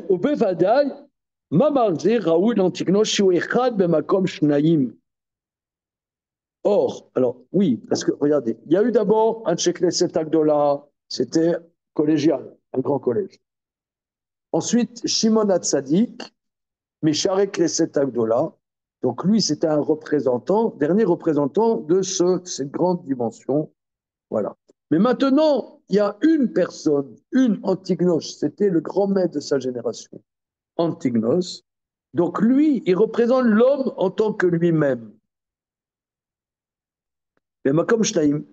Au bevadai mamarze raoul antigno shiu echad bemakom shnaim. Or, alors oui, parce que regardez, il y a eu d'abord un Knesset Agdola, c'était collégial, un grand collège. Ensuite, Shimon Hatzadik, Mishare Knesset Agdola, donc lui c'était un représentant, dernier représentant de cette grande dimension. Voilà. Mais maintenant, il y a une personne, une Antignos, c'était le grand maître de sa génération, Antignos. Donc lui, il représente l'homme en tant que lui-même. Mais Makom Shtaim,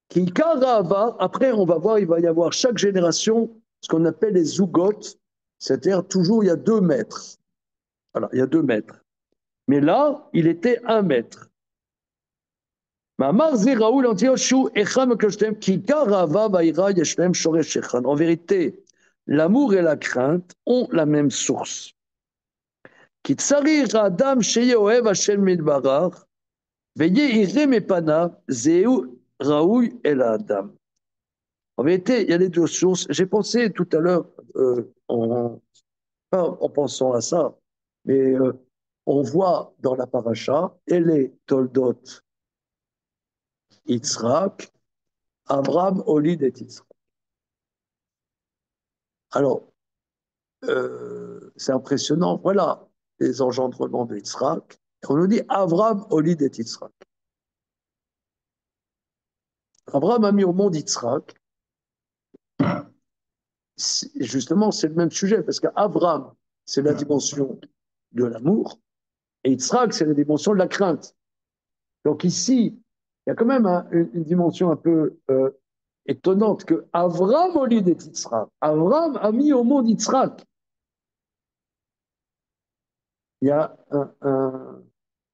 qui Karava, après on va voir, il va y avoir chaque génération ce qu'on appelle les zougotes, c'est-à-dire toujours il y a 2 maîtres. Alors il y a 2 maîtres. Mais là, il était 1 maître. En vérité, l'amour et la crainte ont la même source. כי צריך האדם שיהיה אוהב השם יתברך, ויהיה ירא מפניו, זהו ראוי אל האדם. En vérité, il y a les deux sources. J'ai pensé tout à l'heure, pas en pensant à ça, mais on voit dans la paracha, elle est Toldot Yitzhak, Abraham Olid et Yitzhak. Alors, c'est impressionnant, voilà les engendrements de Yitzhak. On nous dit Abraham Olid et Yitzhak. Abraham a mis au monde Yitzhak. Justement, c'est le même sujet, parce qu'Abraham, c'est la dimension de l'amour, et Yitzhak, c'est la dimension de la crainte. Donc ici, il y a quand même une dimension un peu étonnante que Abraham au lit de Yitzhak, Abraham a mis au monde Yitzhak. Il y a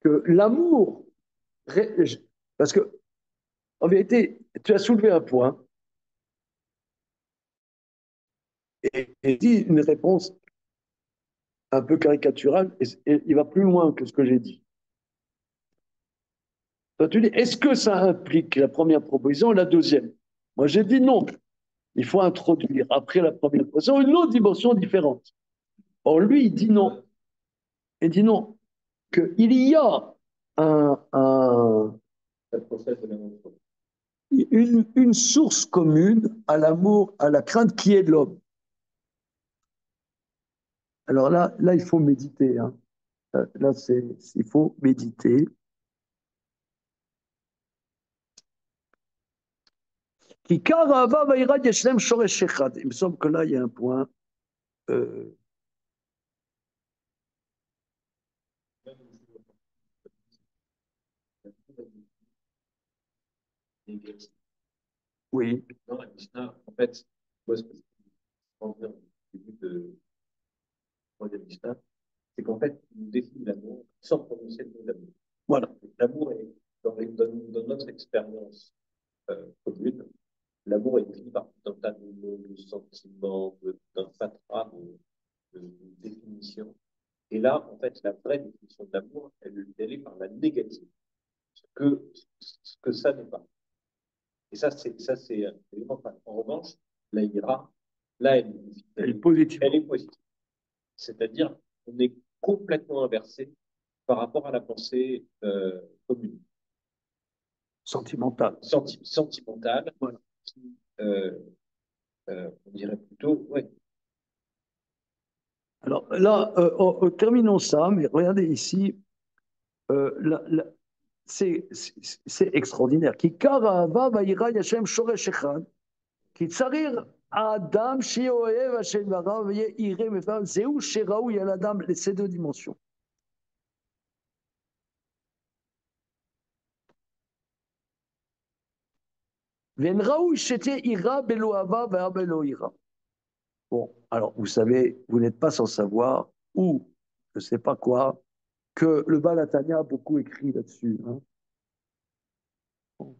que l'amour, parce que en vérité, tu as soulevé un point et dit une réponse un peu caricaturale, et il va plus loin que ce que j'ai dit. Toi, tu dis, est-ce que ça implique la première proposition ou la deuxième? Moi, j'ai dit non. Il faut introduire, après la première proposition, une autre dimension différente. Or, lui, il dit non. Il dit non. Qu'il y a une source commune à l'amour, à la crainte qui est de l'homme. Alors là, il faut méditer. Hein. Là, il faut méditer. Il me semble que là, il y a un point. Oui. Dans la Mishnah, en fait, moi, ce que je pense bien au début de la Mishnah, c'est qu'en fait, on définit l'amour sans prononcer le mot d'amour. Voilà. L'amour est, dans notre expérience commune, l'amour est défini par tout un tas de mots, de sentiments, d'un fatras, de définition. Et là, en fait, la vraie définition de l'amour, elle est par la négative, ce que ça n'est pas. Et ça, c'est élément pas. En revanche, la ira, là, elle est positive. Elle est positive. C'est-à-dire, on est complètement inversé par rapport à la pensée commune. Sentimentale. Sentimentale, voilà. Qui, on dirait plutôt, ouais. Alors là, terminons ça, mais regardez ici, c'est extraordinaire. Ki karava vayira Yashem shoresh echad, ki tsarir adam sheohev Hashem varav ve'yireh mefav zeu sheraou yal adam, ces deux dimensions. Ven raou shete ira belo hava ve'ha belo ira. Bon, alors vous savez, vous n'êtes pas sans savoir, ou je ne sais pas quoi, que le Baal HaTanya a beaucoup écrit là-dessus. Hein. Bon.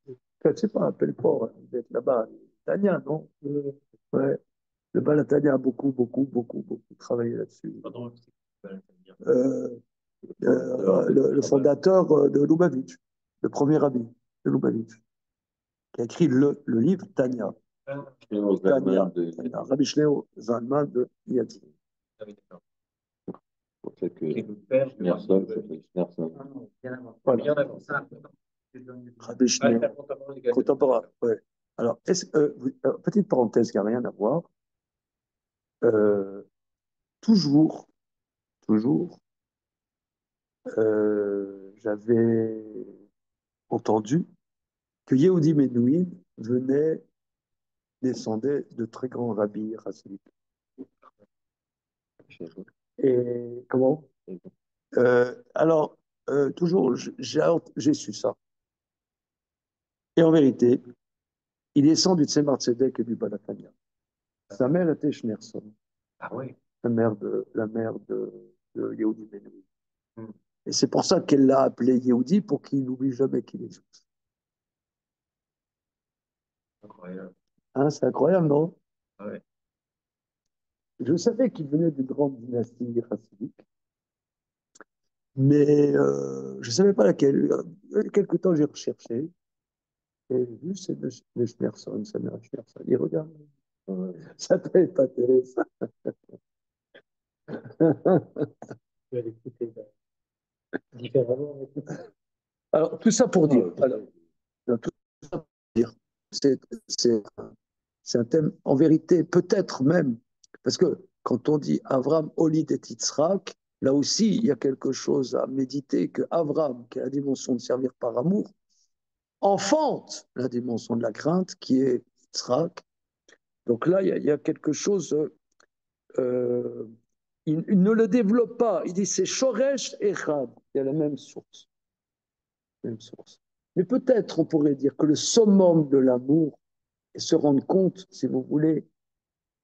Je ne sais pas, appelle pas, vous êtes là-bas, Tanya, non ouais. Le Baal HaTanya a beaucoup travaillé là-dessus. Le fondateur de Lubavitch, le premier rabbi de Lubavitch, qui a écrit le livre Tanya. Tanya, Rabbi Shneur Zalman de Yadzi. Pour ça que Schneerson s'appelle Schneerson. Voilà. Rabbi Shneur, contemporain. Ouais. Alors, petite parenthèse qui n'a rien à voir. Toujours, j'avais entendu que Yehudi Menuhin descendait de très grands rabbis racides. Et comment alors, toujours, j'ai su ça. Et en vérité, il descend du Tzemar Tzedek et du Baal HaTanya. Sa mère était Schneerson. Ah oui. La mère de Yehudi Menuhin. Et c'est pour ça qu'elle l'a appelé Yehudi, pour qu'il n'oublie jamais qu'il est juif. Incroyable. Hein, c'est incroyable, non? Ouais. Je savais qu'il venait d'une grande dynastie chassidique, mais je ne savais pas laquelle. Il y a quelque temps, j'ai recherché, et j'ai vu, c'est le Schneerson, ça m'a Schneerson. Il regarde, ça peut être intéressant. Je vais l'écouter différemment. Alors, tout ça pour dire, alors, tout ça pour dire, c'est c'est- c'est un thème, en vérité, peut-être même, parce que quand on dit Avram, Olid et Yitzhak, là aussi, il y a quelque chose à méditer, que Avram, qui a la dimension de servir par amour, enfante la dimension de la crainte, qui est Yitzhak. Donc là, il y a quelque chose, euh, il ne le développe pas, il dit c'est Shoresh et Chad, il y a la même source. Même source. Mais peut-être on pourrait dire que le summum de l'amour est se rendre compte, si vous voulez,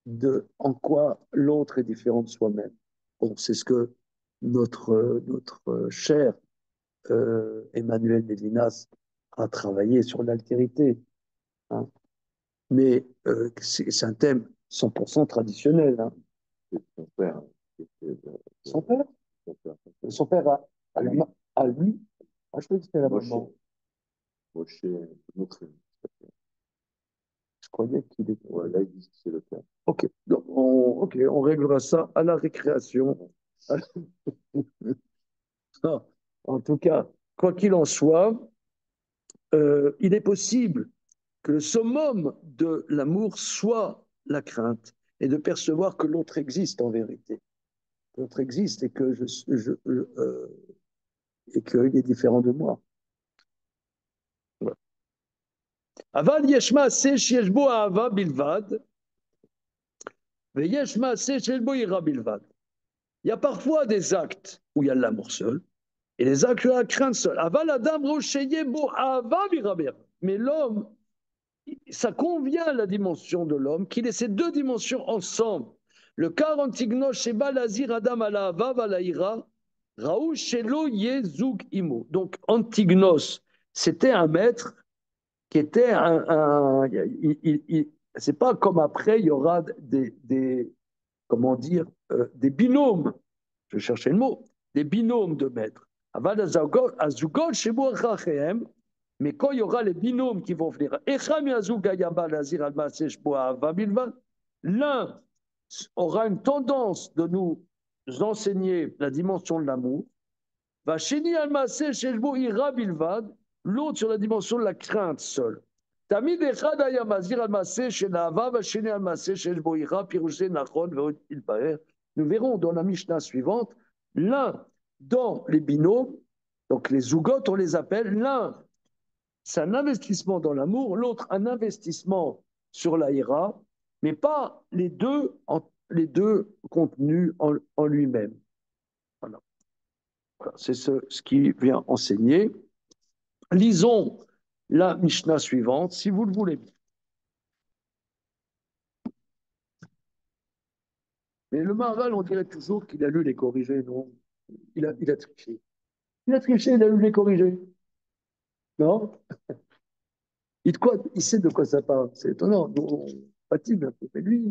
de en quoi l'autre est différent de soi-même. Bon, c'est ce que notre cher Emmanuel Lévinas a travaillé sur l'altérité. Hein. Mais c'est un thème 100% traditionnel. Hein. Son père. Son père Son père à lui, à lui. Ah, je crois que c'était la maman. Moshe Mokrim. Je croyais qu'il était. Ouais, là, ils disent que c'est le père. Ok, donc on réglera ça à la récréation. Ah, en tout cas, quoi qu'il en soit, il est possible que le summum de l'amour soit la crainte et de percevoir que l'autre existe en vérité. L'autre existe et que et qu'il est différent de moi. Aval yesh ma'aseh sheyesh bo ahava bilvad, veyesh ma'aseh sheyesh bo yira bilvad. Il y a parfois des actes où il y a de l'amour seul, et les actes où il y a la crainte seule. Aval adam rosheye bo ahava bira. Mais l'homme, ça convient à la dimension de l'homme qu'il ait ces deux dimensions ensemble. Le car antignos sheba lazir adam ala hava valaira raou shelo yezug imo. Donc Antignos, c'était un maître qui était c'est pas comme après il y aura comment dire des binômes. Je cherchais le mot, des binômes de maîtres. Mais quand il y aura les binômes qui vont venir, l'un aura une tendance de nous enseigner la dimension de l'amour, l'autre sur la dimension de la crainte seule. Nous verrons dans la Mishnah suivante, l'un dans les binômes, donc les zougotes on les appelle, l'un c'est un investissement dans l'amour, l'autre un investissement sur la ira, mais pas les deux contenus en lui-même. Voilà. Voilà. C'est ce qui vient enseigner. Lisons la Mishnah suivante, si vous le voulez. Mais le Maharal, on dirait toujours qu'il a lu les corrigés, non? Il a triché. Il a triché, il a lu les corrigés. Non? Il sait de quoi ça parle. C'est étonnant. On patine un peu. Mais lui,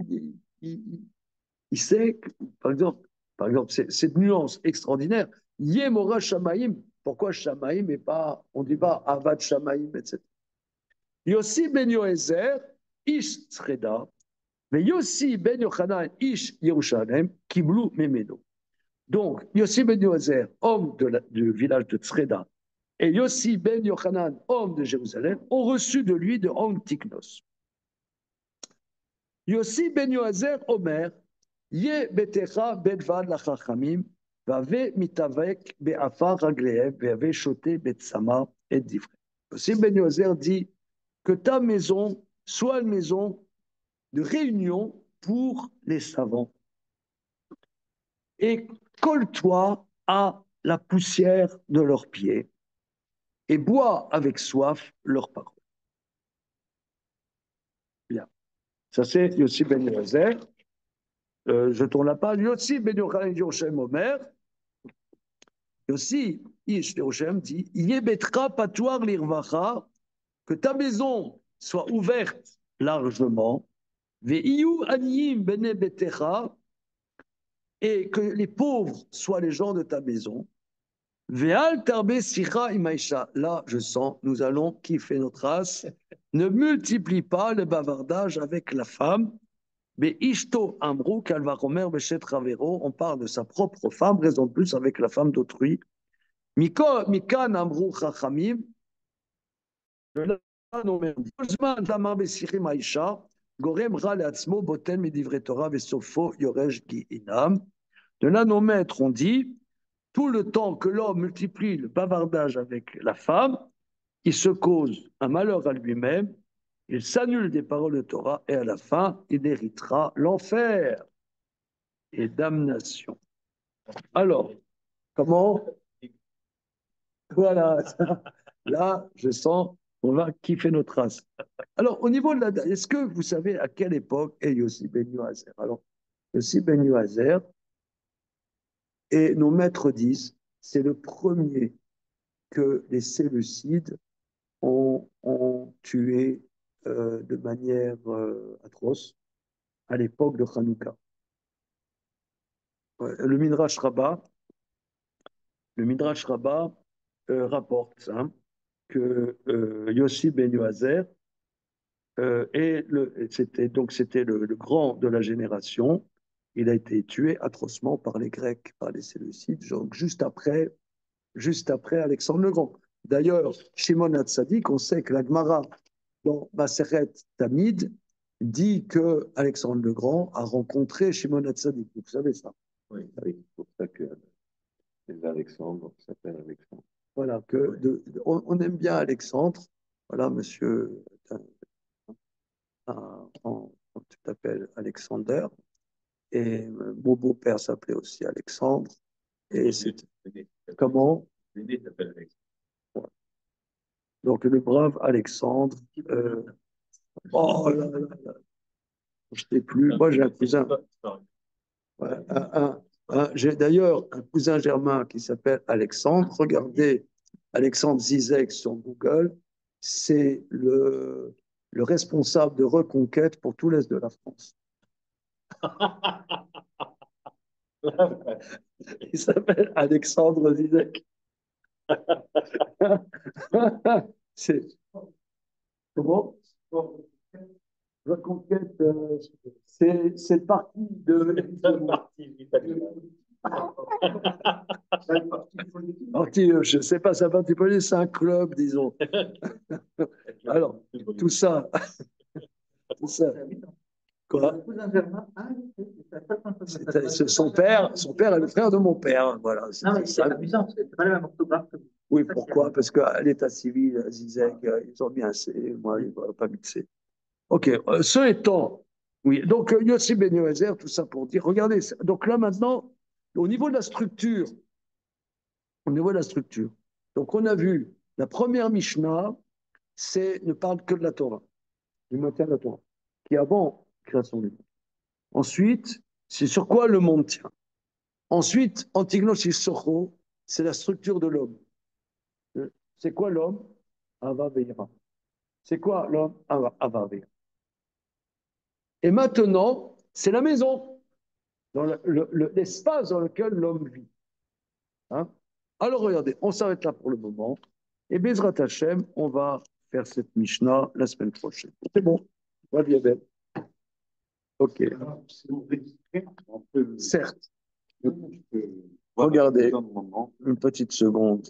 il sait que, par exemple cette nuance extraordinaire. Yemora Shamaim. Pourquoi Shamaim et pas, on ne dit pas Avad Shamaim, etc. Yossi ben Yoézer, Ish Tzreda, mais Yossi ben Yochanan, Ish Yerushalem, Kiblu Memeno. Donc, Yossi ben Yoézer, homme du village de Tzreda, et Yossi ben Yochanan, homme de Jérusalem, ont reçu de lui de Antiknos. Yossi ben Yoézer, Omer, Ye betecha bedvad lachachamim, vave mitavek be'afar raglehem, vave shoté betzama et divrei. Yossi ben Yoézer dit que ta maison soit une maison de réunion pour les savants. Et colle-toi à la poussière de leurs pieds et bois avec soif leurs paroles. Bien. Ça, c'est Yossi ben Yoézer. Je tourne la page. Yossi ben Yochanan Yerushalem Omer. Yossi Ish Yerushalem dit Yebetra patoir lirvacha, que ta maison soit ouverte largement. Ve'iyu aniyim bene betecha, et que les pauvres soient les gens de ta maison. Ve'al tarbe sicha imaisha. Là, je sens, nous allons kiffer notre race. Ne multiplie pas le bavardage avec la femme. Mais Ishto Amrou, Kalvaromer, Beshet Ravero, on parle de sa propre femme, raison de plus avec la femme d'autrui. Mikan Amrou Chachamim, de là, nos maîtres ont dit, tout le temps que l'homme multiplie le bavardage avec la femme, il se cause un malheur à lui-même, il s'annule des paroles de Torah et à la fin, il héritera l'enfer et damnation. Alors, comment? Voilà, là, je sens qu'on va kiffer notre race. Alors, au niveau de la date, est-ce que vous savez à quelle époque est Yossi ben Yoazer? Alors, Yossi ben Yoazer, et nos maîtres disent, c'est le premier que les Séleucides ont tué de manière atroce à l'époque de Hanouka. Le Midrash Rabbah rapporte hein, que Yossi ben Yoazer c'était le grand de la génération. Il a été tué atrocement par les Grecs, par les Séleucides, donc juste après Alexandre le Grand. D'ailleurs, Shimon HaTzadik, on sait que la Gemara dans Maseret Tamid dit que Alexandre le Grand a rencontré Shimon HaTzadik. Vous savez ça? Oui, c'est pour ça que les Alexandres s'appellent Alexandre. Voilà, on aime bien Alexandre. Voilà, monsieur, tu t'appelles Alexander. Et mon beau-père s'appelait aussi Alexandre. Et c'était comment? L'aîné s'appelle Alexandre. Ouais. Donc le brave Alexandre. Oh là là là. Je ne sais plus. Moi j'ai un cousin. Ouais, j'ai d'ailleurs un cousin germain qui s'appelle Alexandre. Regardez Alexandre Zizek sur Google. C'est le responsable de reconquête pour tout l'Est de la France. Il s'appelle Alexandre Zizek. C'est comment? Reconquête, c'est le parti de. Parti, je ne sais pas, c'est un parti politique, c'est un club, disons. Alors, tout ça. Quoi? Son père est le frère de mon père. Voilà, non, mais c'est amusant, parce que c'est pas la même orthographe que vous. Oui, pourquoi? Parce qu'à l'état civil, Zizek, ils ont bien C, moi, ils n'ont pas mis de C. Ok, ce étant, oui, donc Yossi ben Yoazer, tout ça pour dire, regardez, donc là maintenant, au niveau de la structure, donc on a vu, la première Mishnah, ne parle que de la Torah, du matin de la Torah, qui est avant création du monde. Ensuite, c'est sur quoi le monde tient. Ensuite, Antignos Socho, c'est la structure de l'homme. C'est quoi l'homme? Ava Veira. C'est quoi l'homme? Ava Veira. Et maintenant, c'est la maison, dans l'espace dans lequel l'homme vit. Hein? Alors regardez, on s'arrête là pour le moment. Et Bezrat Hashem, on va faire cette Mishnah la semaine prochaine. C'est bon? Va bien, belle. Ok. Certes. Regardez, une petite seconde.